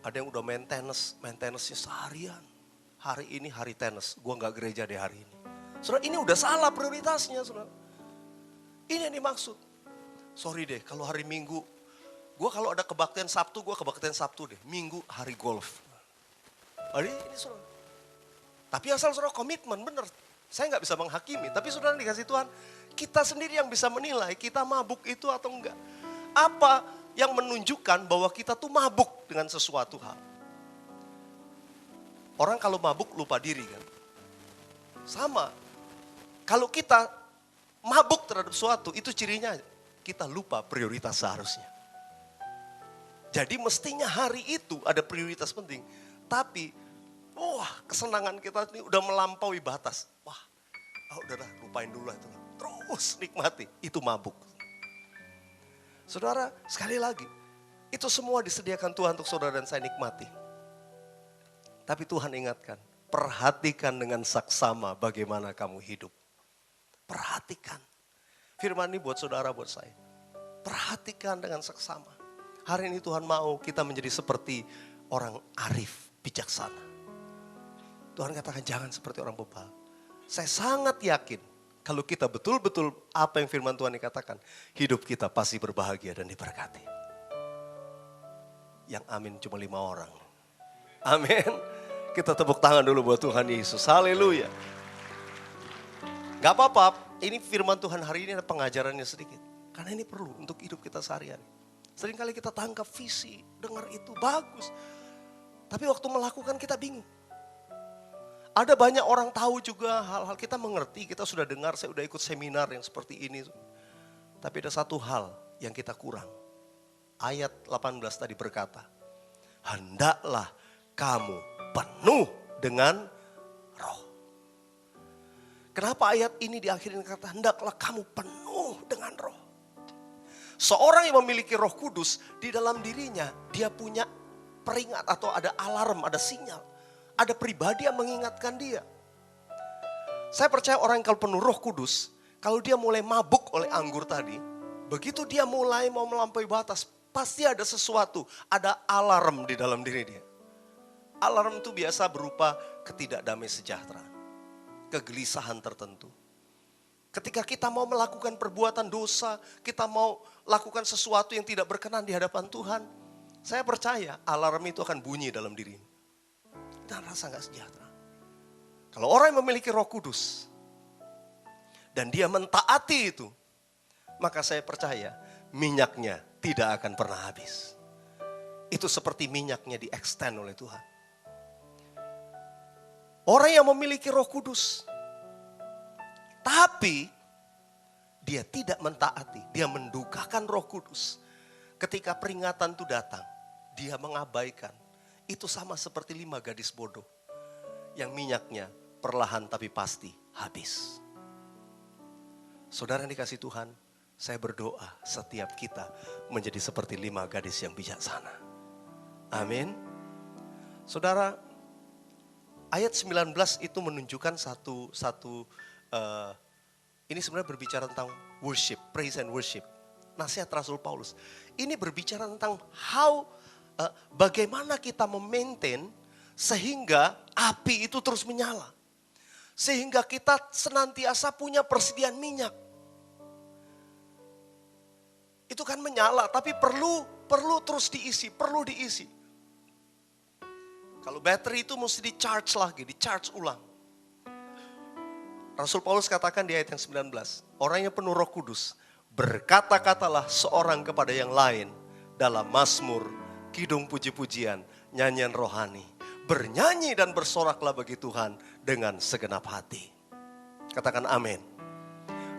Ada yang udah main tenisnya seharian. Hari ini hari tenis, gue nggak gereja deh hari ini. Saudara, ini udah salah prioritasnya, saudara. Ini yang dimaksud. Sorry deh, kalau hari Minggu, gue kalau ada kebaktian Sabtu, gue kebaktian Sabtu deh. Minggu hari golf. Ini saudara. Tapi asal saudara komitmen, bener. Saya nggak bisa menghakimi, tapi saudara dikasih Tuhan, kita sendiri yang bisa menilai kita mabuk itu atau enggak. Apa yang menunjukkan bahwa kita tuh mabuk dengan sesuatu hal. Orang kalau mabuk lupa diri kan. Sama, kalau kita mabuk terhadap sesuatu, itu cirinya kita lupa prioritas seharusnya. Jadi mestinya hari itu ada prioritas penting, tapi kesenangan kita ini udah melampaui batas. Udah lupain dulu itu. Terus nikmati, itu mabuk. Saudara, sekali lagi, itu semua disediakan Tuhan untuk saudara dan saya nikmati. Tapi Tuhan ingatkan, perhatikan dengan saksama bagaimana kamu hidup. Perhatikan. Firman ini buat saudara, buat saya. Perhatikan dengan saksama. Hari ini Tuhan mau kita menjadi seperti orang arif, bijaksana. Tuhan katakan jangan seperti orang bebal. Saya sangat yakin kalau kita betul-betul apa yang firman Tuhan dikatakan, hidup kita pasti berbahagia dan diberkati. Yang amin cuma 5 orang. Amin. Kita tepuk tangan dulu buat Tuhan Yesus. Haleluya. Gak apa-apa, ini firman Tuhan hari ini ada pengajarannya sedikit. Karena ini perlu untuk hidup kita sehari-hari. Seringkali kita tangkap visi, dengar itu bagus. Tapi waktu melakukan kita bingung. Ada banyak orang tahu juga hal-hal kita mengerti, kita sudah dengar, saya sudah ikut seminar yang seperti ini. Tapi ada satu hal yang kita kurang. Ayat 18 tadi berkata, hendaklah kamu penuh dengan roh. Kenapa ayat ini diakhiri dengan kata hendaklah kamu penuh dengan roh. Seorang yang memiliki Roh Kudus di dalam dirinya, dia punya peringat atau ada alarm, ada sinyal. Ada pribadi yang mengingatkan dia. Saya percaya orang yang kalau penuh Roh Kudus, kalau dia mulai mabuk oleh anggur tadi, begitu dia mulai mau melampaui batas, pasti ada sesuatu, ada alarm di dalam diri dia. Alarm itu biasa berupa ketidakdamai sejahtera, kegelisahan tertentu. Ketika kita mau melakukan perbuatan dosa, kita mau lakukan sesuatu yang tidak berkenan di hadapan Tuhan, saya percaya alarm itu akan bunyi dalam diri. Dan rasa gak sejahtera. Kalau orang yang memiliki Roh Kudus dan dia mentaati itu, maka saya percaya minyaknya tidak akan pernah habis. Itu seperti minyaknya di-extend oleh Tuhan. Orang yang memiliki Roh Kudus. Tapi dia tidak mentaati, dia mendukakan Roh Kudus. Ketika peringatan itu datang, dia mengabaikan. Itu sama seperti 5 gadis bodoh yang minyaknya perlahan tapi pasti habis. Saudara yang dikasih Tuhan, saya berdoa setiap kita menjadi seperti 5 gadis yang bijaksana. Amin. Saudara, ayat 19 itu menunjukkan ini sebenarnya berbicara tentang worship, praise and worship. Nasihat Rasul Paulus. Ini berbicara tentang bagaimana kita memaintain sehingga api itu terus menyala. Sehingga kita senantiasa punya persediaan minyak. Itu kan menyala, tapi perlu terus diisi, perlu diisi. Kalau baterai itu mesti di-charge lagi, di-charge ulang. Rasul Paulus katakan di ayat yang 19, orang yang penuh Roh Kudus, berkata-katalah seorang kepada yang lain dalam mazmur, kidung puji-pujian, nyanyian rohani. Bernyanyi dan bersoraklah bagi Tuhan dengan segenap hati. Katakan amin.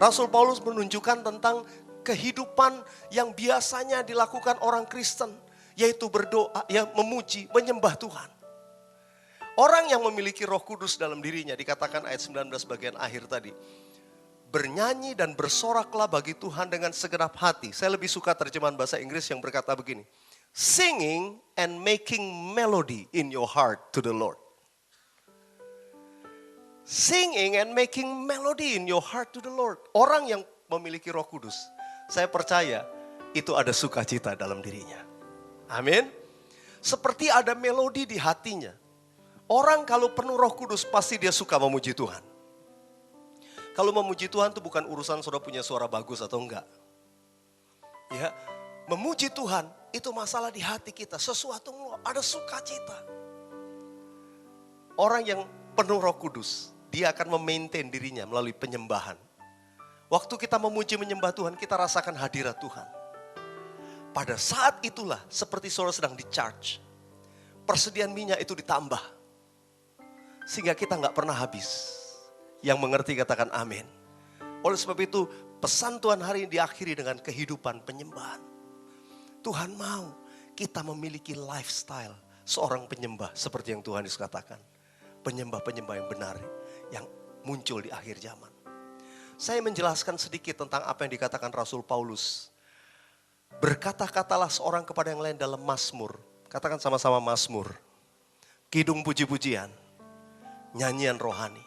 Rasul Paulus menunjukkan tentang kehidupan yang biasanya dilakukan orang Kristen, yaitu berdoa, yang memuji, menyembah Tuhan. Orang yang memiliki Roh Kudus dalam dirinya, dikatakan ayat 19 bagian akhir tadi, bernyanyi dan bersoraklah bagi Tuhan dengan segenap hati. Saya lebih suka terjemahan bahasa Inggris yang berkata begini, singing and making melody in your heart to the Lord. Singing and making melody in your heart to the Lord. Orang yang memiliki Roh Kudus, saya percaya itu ada sukacita dalam dirinya. Amin. Seperti ada melodi di hatinya. Orang kalau penuh Roh Kudus pasti dia suka memuji Tuhan. Kalau memuji Tuhan itu bukan urusan saudara punya suara bagus atau enggak. Ya, memuji Tuhan itu masalah di hati kita. Sesuatu ada sukacita. Orang yang penuh Roh Kudus, dia akan memaintain dirinya melalui penyembahan. Waktu kita memuji menyembah Tuhan, kita rasakan hadirat Tuhan. Pada saat itulah seperti saudara sedang di-charge. Persediaan minyak itu ditambah. Sehingga kita gak pernah habis. Yang mengerti katakan amin. Oleh sebab itu pesan Tuhan hari ini diakhiri dengan kehidupan penyembahan. Tuhan mau kita memiliki lifestyle seorang penyembah seperti yang Tuhan Yesus katakan. Penyembah-penyembah yang benar yang muncul di akhir zaman. Saya menjelaskan sedikit tentang apa yang dikatakan Rasul Paulus. Berkata-katalah seorang kepada yang lain dalam mazmur. Katakan sama-sama mazmur. Kidung puji-pujian. Nyanyian rohani.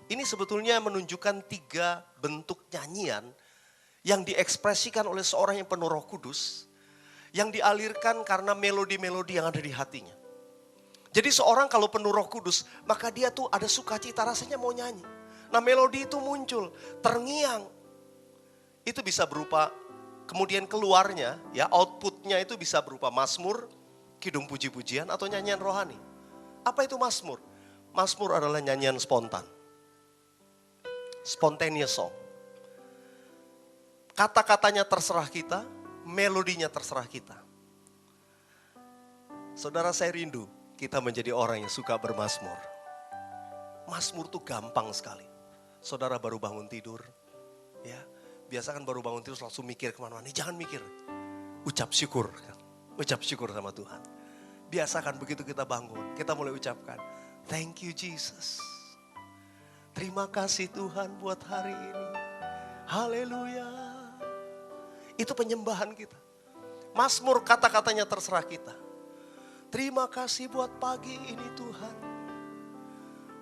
Ini sebetulnya menunjukkan 3 bentuk nyanyian yang diekspresikan oleh seorang yang penuh Roh Kudus, yang dialirkan karena melodi-melodi yang ada di hatinya. Jadi seorang kalau penuh Roh Kudus, maka dia tuh ada sukacita, rasanya mau nyanyi. Nah melodi itu muncul, terngiang. Itu bisa berupa, kemudian keluarnya, ya outputnya itu bisa berupa mazmur, kidung puji-pujian atau nyanyian rohani. Apa itu mazmur? Mazmur adalah nyanyian spontan. Spontaneous song. Kata-katanya terserah kita, melodinya terserah kita. Saudara, saya rindu kita menjadi orang yang suka bermazmur. Mazmur tuh gampang sekali. Saudara baru bangun tidur, ya biasa kan baru bangun tidur langsung mikir kemana-mana. Jangan mikir, ucap syukur. Ucap syukur sama Tuhan. Biasakan begitu kita bangun, kita mulai ucapkan, thank you Jesus. Terima kasih Tuhan buat hari ini. Haleluya. Itu penyembahan kita. Mazmur kata-katanya terserah kita. Terima kasih buat pagi ini Tuhan.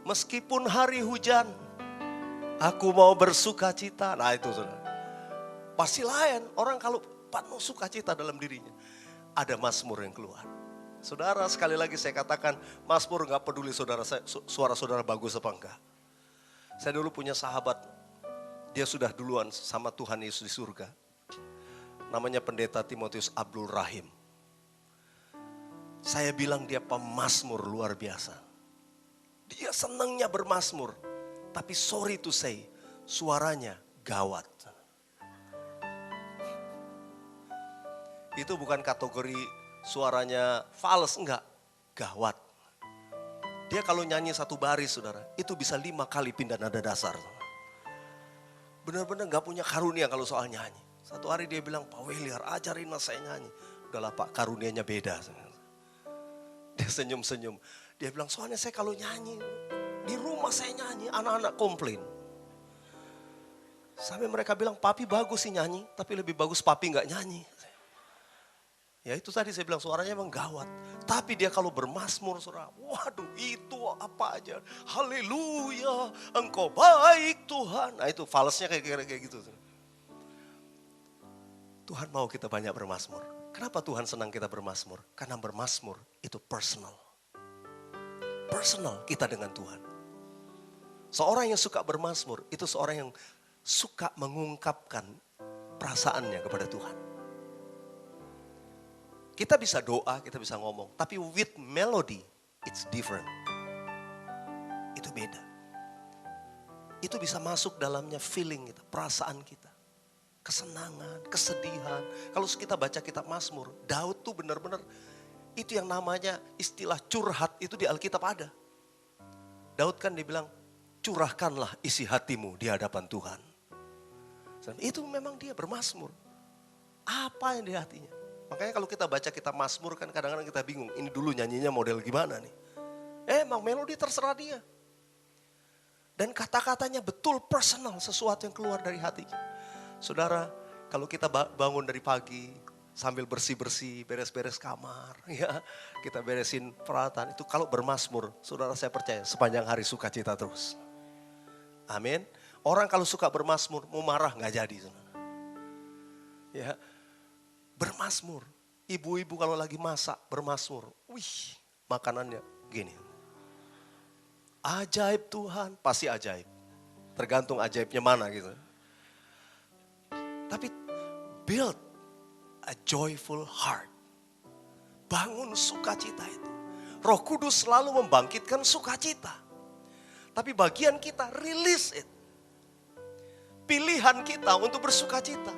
Meskipun hari hujan, aku mau bersuka cita. Nah itu saudara. Pasti lain orang kalau penuh sukacita dalam dirinya. Ada mazmur yang keluar. Saudara, sekali lagi saya katakan, mazmur gak peduli saudara, suara saudara bagus apa enggak. Saya dulu punya sahabat, dia sudah duluan sama Tuhan Yesus di surga. Namanya pendeta Timotius Abdul Rahim. Saya bilang dia pemazmur luar biasa. Dia senangnya bermazmur, tapi sorry to say, suaranya gawat. Itu bukan kategori suaranya fals, enggak, gawat. Dia kalau nyanyi satu baris saudara, itu bisa 5 kali pindah nada dasar. Benar-benar gak punya karunia kalau soal nyanyi. Satu hari dia bilang, Pak Weliar ajarin saya nyanyi. Udahlah Pak, karunianya beda. Dia senyum-senyum. Dia bilang, soalnya saya kalau nyanyi, di rumah saya nyanyi, anak-anak komplain. Sampai mereka bilang, papi bagus sih nyanyi, tapi lebih bagus papi gak nyanyi. Ya itu tadi saya bilang suaranya emang gawat. Tapi dia kalau bermazmur saudara, waduh itu apa aja. Haleluya, engkau baik Tuhan. Nah itu falsnya kayak gitu. Tuhan mau kita banyak bermazmur. Kenapa Tuhan senang kita bermazmur? Karena bermazmur itu personal. Personal kita dengan Tuhan. Seorang yang suka bermazmur itu seorang yang suka mengungkapkan perasaannya kepada Tuhan. Kita bisa doa, kita bisa ngomong. Tapi with melody, it's different. Itu beda. Itu bisa masuk dalamnya feeling kita, perasaan kita. Kesenangan, kesedihan. Kalau kita baca kitab Mazmur, Daud tuh benar-benar, itu yang namanya istilah curhat itu di Alkitab ada. Daud kan dibilang, curahkanlah isi hatimu di hadapan Tuhan. Itu memang dia bermazmur. Apa yang di hatinya? Makanya kalau kita baca kitab Mazmur kan kadang-kadang kita bingung. Ini dulu nyanyinya model gimana nih. Emang melodi terserah dia. Dan kata-katanya betul personal. Sesuatu yang keluar dari hati. Saudara, kalau kita bangun dari pagi sambil bersih-bersih, beres-beres kamar. Ya, kita beresin peralatan. Itu kalau bermazmur, saudara saya percaya sepanjang hari sukacita terus. Amin. Orang kalau suka bermazmur, mau marah gak jadi. Saudara. Ya, bermazmur. Ibu-ibu kalau lagi masak bermazmur. Wih, makanannya gini. Ajaib Tuhan, pasti ajaib. Tergantung ajaibnya mana gitu. Tapi build a joyful heart. Bangun sukacita itu. Roh Kudus selalu membangkitkan sukacita. Tapi bagian kita release it. Pilihan kita untuk bersukacita.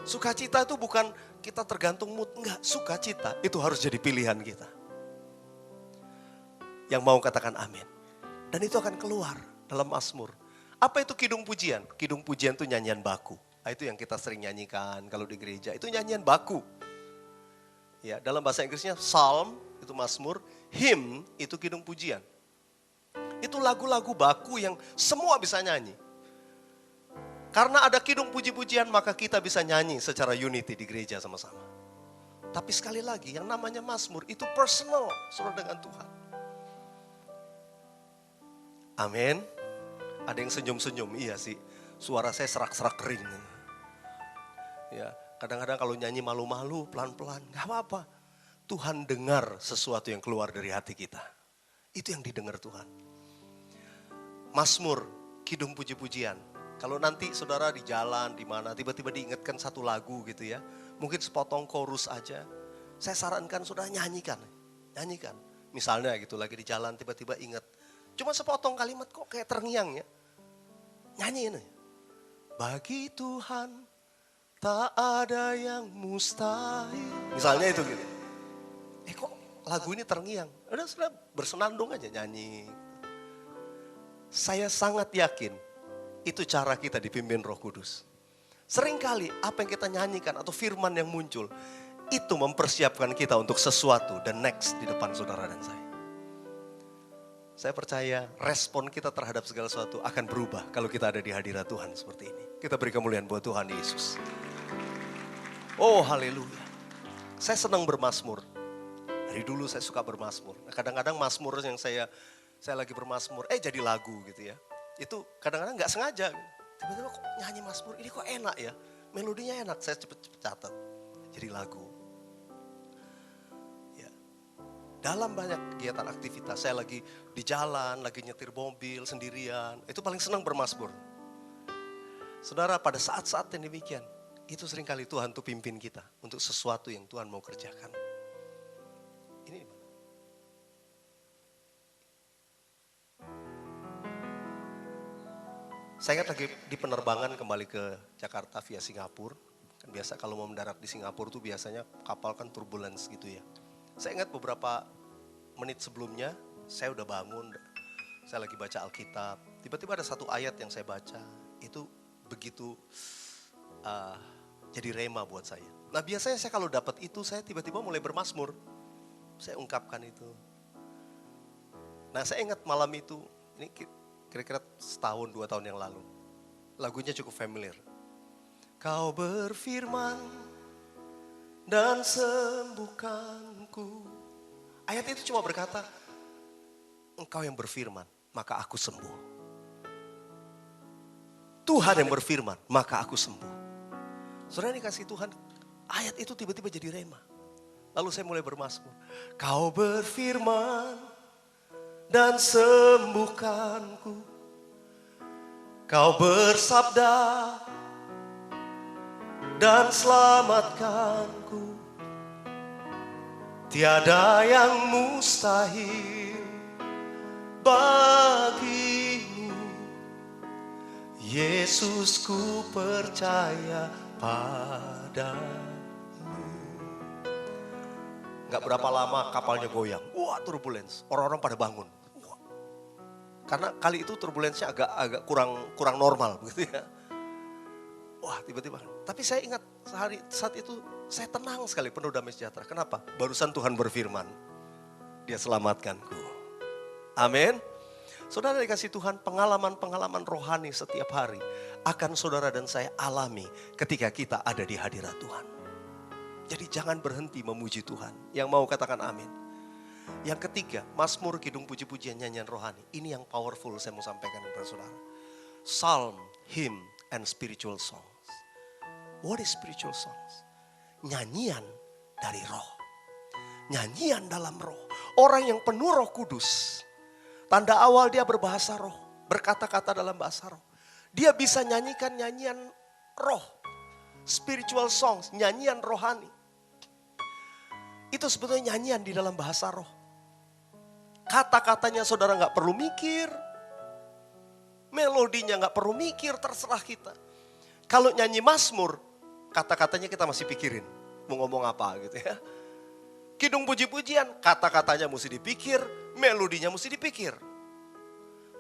Sukacita itu bukan kita tergantung mood, enggak. Sukacita itu harus jadi pilihan kita. Yang mau katakan amin. Dan itu akan keluar dalam Mazmur. Apa itu kidung pujian? Kidung pujian itu nyanyian baku. Nah, itu yang kita sering nyanyikan kalau di gereja. Itu nyanyian baku. Ya, dalam bahasa Inggrisnya psalm itu Mazmur, hymn itu kidung pujian. Itu lagu-lagu baku yang semua bisa nyanyi. Karena ada kidung puji-pujian maka kita bisa nyanyi secara unity di gereja sama-sama. Tapi sekali lagi yang namanya Mazmur itu personal saudara dengan Tuhan. Amin. Ada yang senyum-senyum, iya sih. Suara saya serak-serak kering. Ya, kadang-kadang kalau nyanyi malu-malu, pelan-pelan, gak apa-apa. Tuhan dengar sesuatu yang keluar dari hati kita. Itu yang didengar Tuhan. Mazmur, kidung puji-pujian. Kalau nanti saudara di jalan, di mana tiba-tiba diingatkan satu lagu gitu ya. Mungkin sepotong chorus aja. Saya sarankan saudara nyanyikan. Nyanyikan. Misalnya gitu lagi di jalan tiba-tiba ingat. Cuma sepotong kalimat kok kayak terngiang ya. Nyanyiin aja. Bagi Tuhan tak ada yang mustahil. Misalnya itu gitu. Kok lagu ini terngiang. Udah saudara bersenandung aja nyanyi. Saya sangat yakin. Itu cara kita dipimpin Roh Kudus. Seringkali apa yang kita nyanyikan atau firman yang muncul, itu mempersiapkan kita untuk sesuatu dan next di depan saudara dan saya. Saya percaya respon kita terhadap segala sesuatu akan berubah kalau kita ada di hadirat Tuhan seperti ini. Kita beri kemuliaan buat Tuhan Yesus. Oh haleluya. Saya senang bermazmur. Dari dulu saya suka bermazmur. Nah, kadang-kadang mazmur yang saya lagi bermazmur, jadi lagu gitu ya. Itu kadang-kadang gak sengaja. Tiba-tiba kok nyanyi mazmur, ini kok enak ya. Melodinya enak, saya cepet-cepet catat. Jadi lagu. Ya. Dalam banyak kegiatan aktivitas, saya lagi di jalan, lagi nyetir mobil sendirian. Itu paling senang bermazmur. Saudara, pada saat-saat yang demikian, itu seringkali Tuhan tuh pimpin kita untuk sesuatu yang Tuhan mau kerjakan. Ini gimana? Saya ingat lagi di penerbangan kembali ke Jakarta via Singapura. Kan biasa kalau mau mendarat di Singapura tuh biasanya kapal kan turbulence gitu ya. Saya ingat beberapa menit sebelumnya Saya udah bangun, saya lagi baca Alkitab. Tiba-tiba ada satu ayat yang saya baca, itu begitu jadi rema buat saya. Nah biasanya saya kalau dapat itu, saya tiba-tiba mulai bermazmur. Saya ungkapkan itu. Nah saya ingat malam itu, ini kira-kira setahun 2 tahun yang lalu. Lagunya cukup familiar. Kau berfirman dan sembuhkanku. Ayat itu cuma berkata, Engkau yang berfirman, maka aku sembuh. Tuhan yang berfirman, maka aku sembuh. Saudara dikasih Tuhan, ayat itu tiba-tiba jadi rema. Lalu saya mulai bermazmur. Kau berfirman dan sembuhkanku. Kau bersabda dan selamatkanku. Tiada yang mustahil bagimu. Yesus, ku percaya padamu. Gak berapa lama kapalnya goyang. Wah, turbulence. Orang-orang pada bangun. Wah. Karena kali itu turbulensinya agak kurang normal begitu ya. Wah, tiba-tiba. Tapi saya ingat saat itu saya tenang sekali, penuh damai sejahtera. Kenapa? Barusan Tuhan berfirman, Dia selamatkanku. Amin. Saudara dikasih Tuhan, pengalaman-pengalaman rohani setiap hari akan saudara dan saya alami ketika kita ada di hadirat Tuhan. Jadi jangan berhenti memuji Tuhan. Yang mau katakan amin. Yang ketiga, mazmur, kidung, puji-pujian, nyanyian rohani. Ini yang powerful saya mau sampaikan kepada saudara. Psalm, hymn, and spiritual songs. What is spiritual songs? Nyanyian dari roh. Nyanyian dalam roh. Orang yang penuh Roh Kudus. Tanda awal dia berbahasa roh. Berkata-kata dalam bahasa roh. Dia bisa nyanyikan nyanyian roh. Spiritual songs, nyanyian rohani. Itu sebetulnya nyanyian di dalam bahasa roh. Kata-katanya saudara gak perlu mikir. Melodinya gak perlu mikir, terserah kita. Kalau nyanyi mazmur, kata-katanya kita masih pikirin. Mau ngomong apa gitu ya. Kidung puji-pujian, kata-katanya mesti dipikir, melodinya mesti dipikir.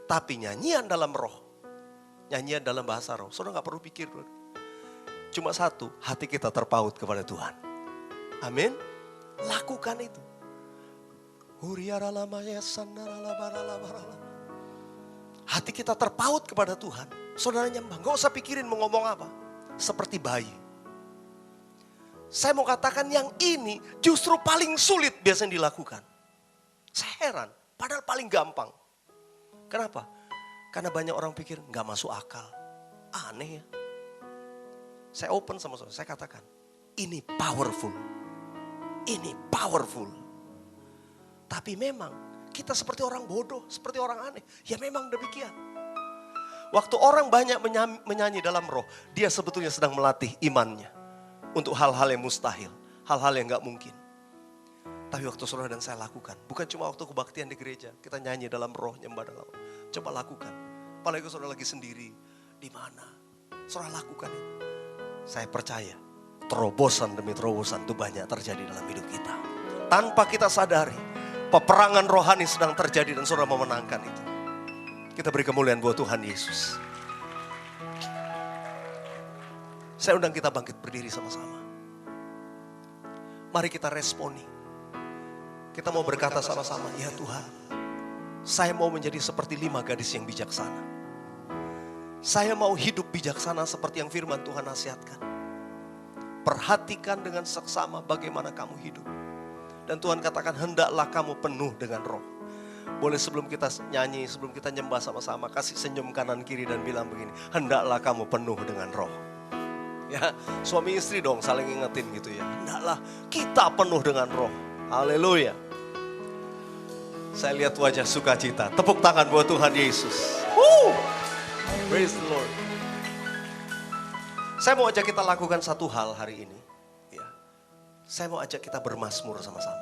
Tapi nyanyian dalam roh, nyanyian dalam bahasa roh, saudara gak perlu pikir. Cuma satu, hati kita terpaut kepada Tuhan. Amin. Lakukan itu. Hati kita terpaut kepada Tuhan. Saudara nyembah, gak usah pikirin mau ngomong apa. Seperti bayi. Saya mau katakan yang ini justru paling sulit biasanya dilakukan. Saya heran, padahal paling gampang. Kenapa? Karena banyak orang pikir gak masuk akal. Aneh ya. Saya open sama saudara, saya katakan, ini powerful. Ini powerful. Tapi memang kita seperti orang bodoh, seperti orang aneh. Ya memang demikian. Waktu orang banyak menyanyi dalam roh, dia sebetulnya sedang melatih imannya. Untuk hal-hal yang mustahil, hal-hal yang gak mungkin. Tapi waktu saudara dan saya lakukan, bukan cuma waktu kebaktian di gereja, kita nyanyi dalam roh, nyembah dalam roh. Coba lakukan. Apalagi saudara lagi sendiri, di mana? Saudara lakukan itu. Saya percaya, terobosan demi terobosan itu banyak terjadi dalam hidup kita. Tanpa kita sadari, peperangan rohani sedang terjadi dan saudara memenangkan itu. Kita beri kemuliaan buat Tuhan Yesus. Saya undang kita bangkit berdiri sama-sama. Mari kita responi. Kita mau berkata sama-sama, ya Tuhan, saya mau menjadi seperti 5 gadis yang bijaksana. Saya mau hidup bijaksana seperti yang firman Tuhan nasihatkan. Perhatikan dengan seksama bagaimana kamu hidup. Dan Tuhan katakan, hendaklah kamu penuh dengan roh. Boleh sebelum kita nyanyi, sebelum kita nyembah sama-sama, kasih senyum kanan kiri dan bilang begini, hendaklah kamu penuh dengan roh. Ya, suami istri dong saling ingetin gitu ya. Hendaklah kita penuh dengan roh. Haleluya. Saya lihat wajah sukacita. Tepuk tangan buat Tuhan Yesus. Praise the Lord. Saya mau ajak kita lakukan satu hal hari ini. Ya. Saya mau ajak kita bermazmur sama-sama.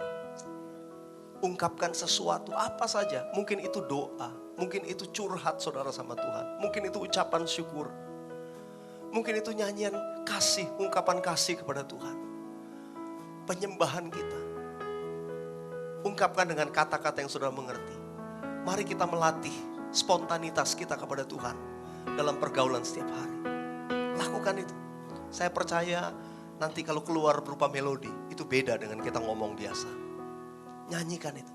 Ungkapkan sesuatu apa saja. Mungkin itu doa. Mungkin itu curhat saudara sama Tuhan. Mungkin itu ucapan syukur. Mungkin itu nyanyian kasih, ungkapan kasih kepada Tuhan. Penyembahan kita. Ungkapkan dengan kata-kata yang saudara mengerti. Mari kita melatih spontanitas kita kepada Tuhan dalam pergaulan setiap hari. Lakukan itu. Saya percaya nanti kalau keluar berupa melodi, itu beda dengan kita ngomong biasa. Nyanyikan itu.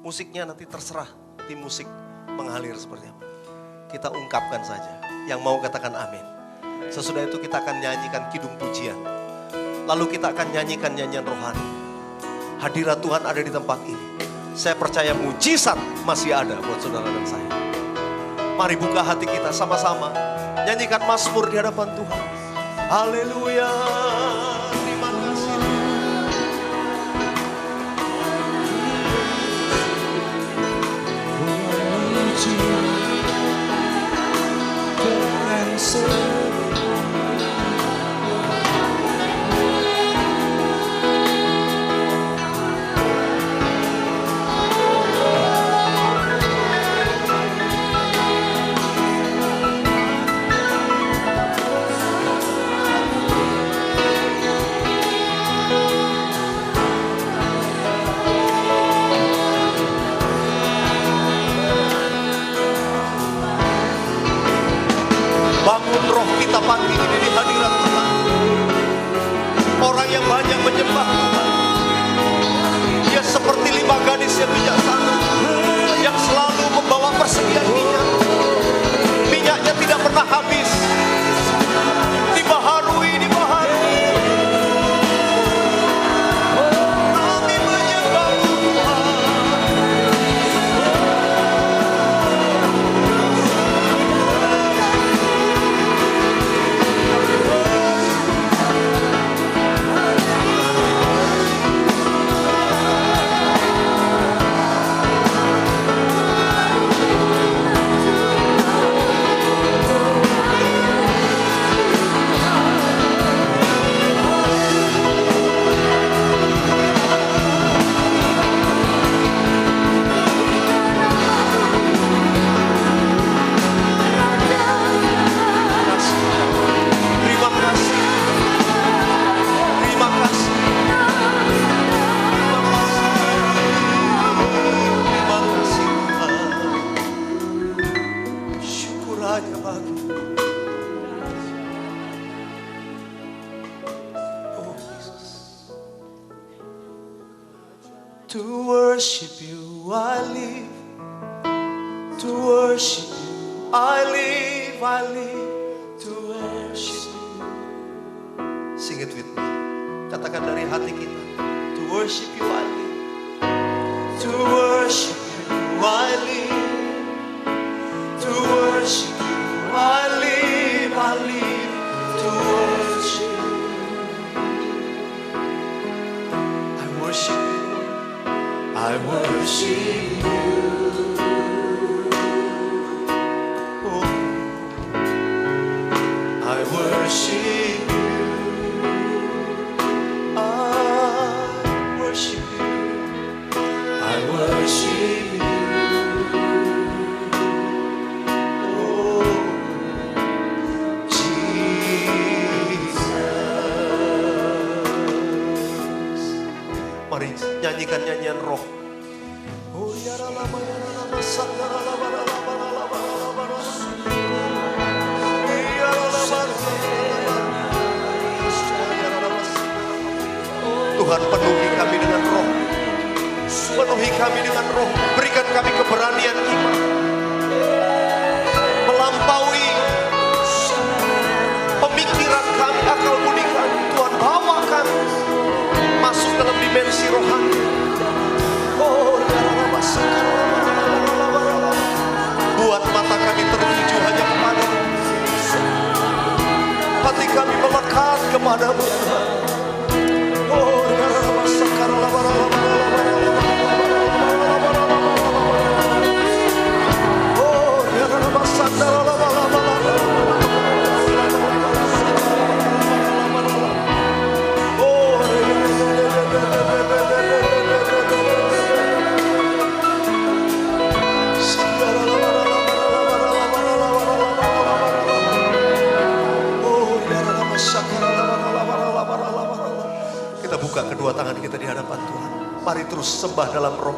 Musiknya nanti terserah tim musik mengalir seperti apa. Kita ungkapkan saja. Yang mau katakan amin. Sesudah itu kita akan nyanyikan kidung pujian. Lalu kita akan nyanyikan nyanyian rohani. Hadirat Tuhan ada di tempat ini. Saya percaya mujizat masih ada buat saudara dan saya. Mari buka hati kita sama-sama. Nyanyikan mazmur di hadapan Tuhan. Haleluya. Terima kasih. Bangun roh kita pagi ini di hadirat Tuhan. Orang yang banyak menyembah Tuhan. Dia seperti 5 gadis yang bijaksana, yang selalu membawa persediaan minyak. Minyaknya tidak pernah habis. Dibaharui, dibaharui. Kami menyembah Tuhan. To worship you I live, to worship you I live to worship you. Sing it with me. Katakan dari hati kita. To worship you I live, to worship you I live, to worship you I live to worship you. I worship you, I worship you. Oh, I worship you. I worship you. I worship you. Oh, Jesus. Mari nyanyikan nyanyian roh. Oh ya lama ya lama sangara lama lama lama lama. Ya lama. Tuhan penuhi kami dengan roh. Penuhi kami dengan roh. Berikan kami keberanian iman. Melampaui pemikiran kami, akal budi kami. Tuhan bawa kami masuk dalam dimensi rohani. Oh, buat mata kami tertuju hanya kepadamu. Hati kami melekat kepadamu. Oh, kita buka kedua tangan kita di hadapan Tuhan. Mari terus sembah dalam roh.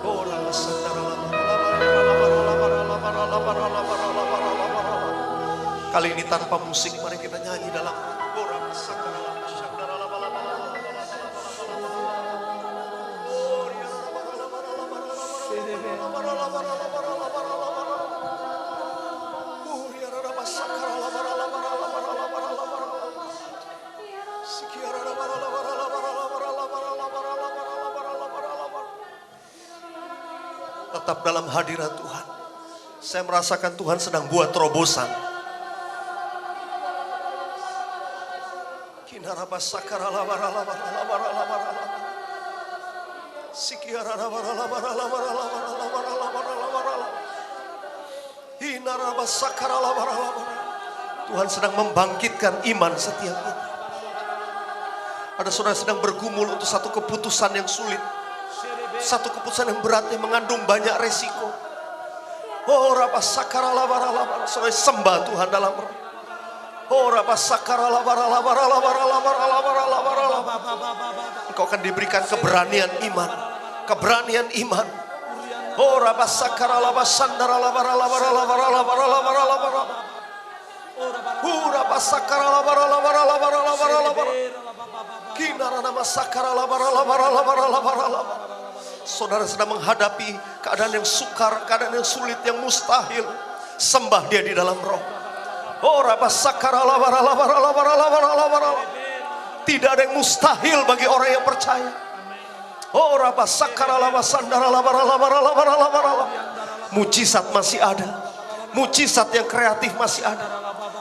Oh, Kali ini tanpa musik, mari kita nyanyi dalam tetap dalam hadirat Tuhan. Saya merasakan Tuhan sedang buat terobosan. Tuhan sedang membangkitkan iman setiap kita. Ada saudara sedang bergumul untuk satu keputusan yang sulit, satu keputusan yang berat yang mengandung banyak resiko. Oh, rapa sakara labara labara, saudara sembah Tuhan dalam roh. Oh, rapa sakara labara labara labara labara labara labara labara. Engkau akan diberikan keberanian iman, keberanian iman. Oh, rapa sakara labara sandara labara labara labara labara labara labara. Oh, rapa sakara labara labara labara labara labara. Kinara nama sakara labara labara labara labara labara. Saudara sedang menghadapi keadaan yang sukar, keadaan yang sulit, yang mustahil. Sembah dia di dalam roh. Oh, rapa sakara labara labara labara labara labara. Tidak ada yang mustahil bagi orang yang percaya. Oh, rapa sakara labara sandara labara labara labara labara. Mujizat masih ada. Mujizat yang kreatif masih ada.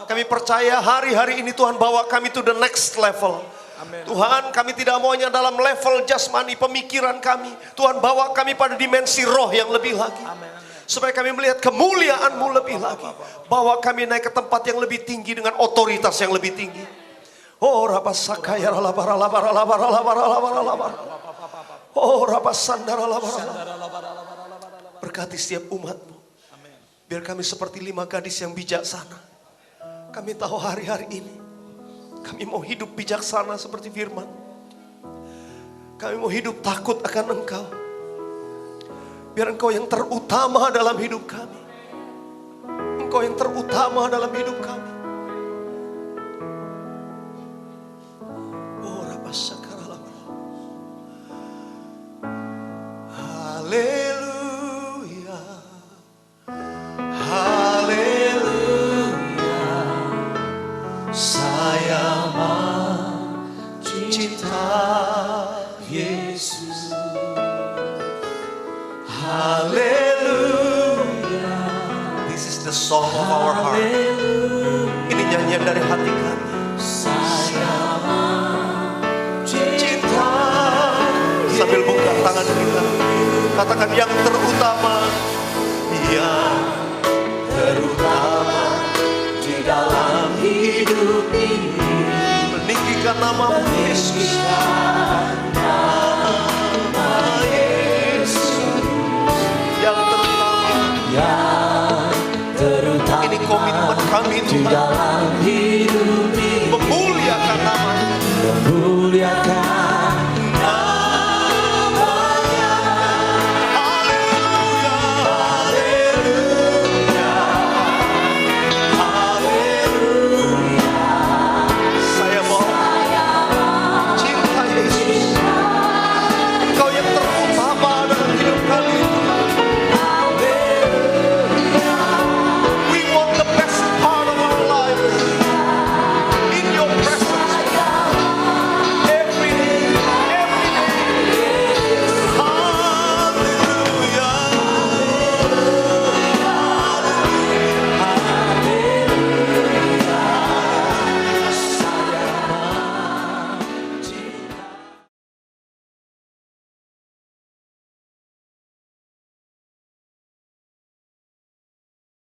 Kami percaya hari-hari ini Tuhan bawa kami to the next level. Tuhan, kami tidak maunya dalam level jasmani pemikiran kami. Tuhan bawa kami pada dimensi roh yang lebih lagi. Supaya kami melihat kemuliaan-Mu lebih lagi. Bawa kami naik ke tempat yang lebih tinggi dengan otoritas yang lebih tinggi. Oh, rapa sakaya labara labara labara labara labara labara. Oh, rapa sandara labara labara. Berkati setiap umat-Mu. Biar kami seperti 5 gadis yang bijaksana. Kami tahu hari-hari ini kami mau hidup bijaksana seperti firman. Kami mau hidup takut akan Engkau. Biar Engkau yang terutama dalam hidup kami. Engkau yang terutama dalam hidup kami. Oh, rabasakaralah. Haleluya. Haleluya. Saya mencinta Yesus. Haleluya. This is the song of our heart. Ini nyanyian dari hati kami. Saya mencinta. Sambil buka tangan kita, katakan yang terutama. Yang terutama di dalam hidup ini, meninggikan nama Yesus. Nama Yesus yang terutama. Ini komitmen kami Tuhan.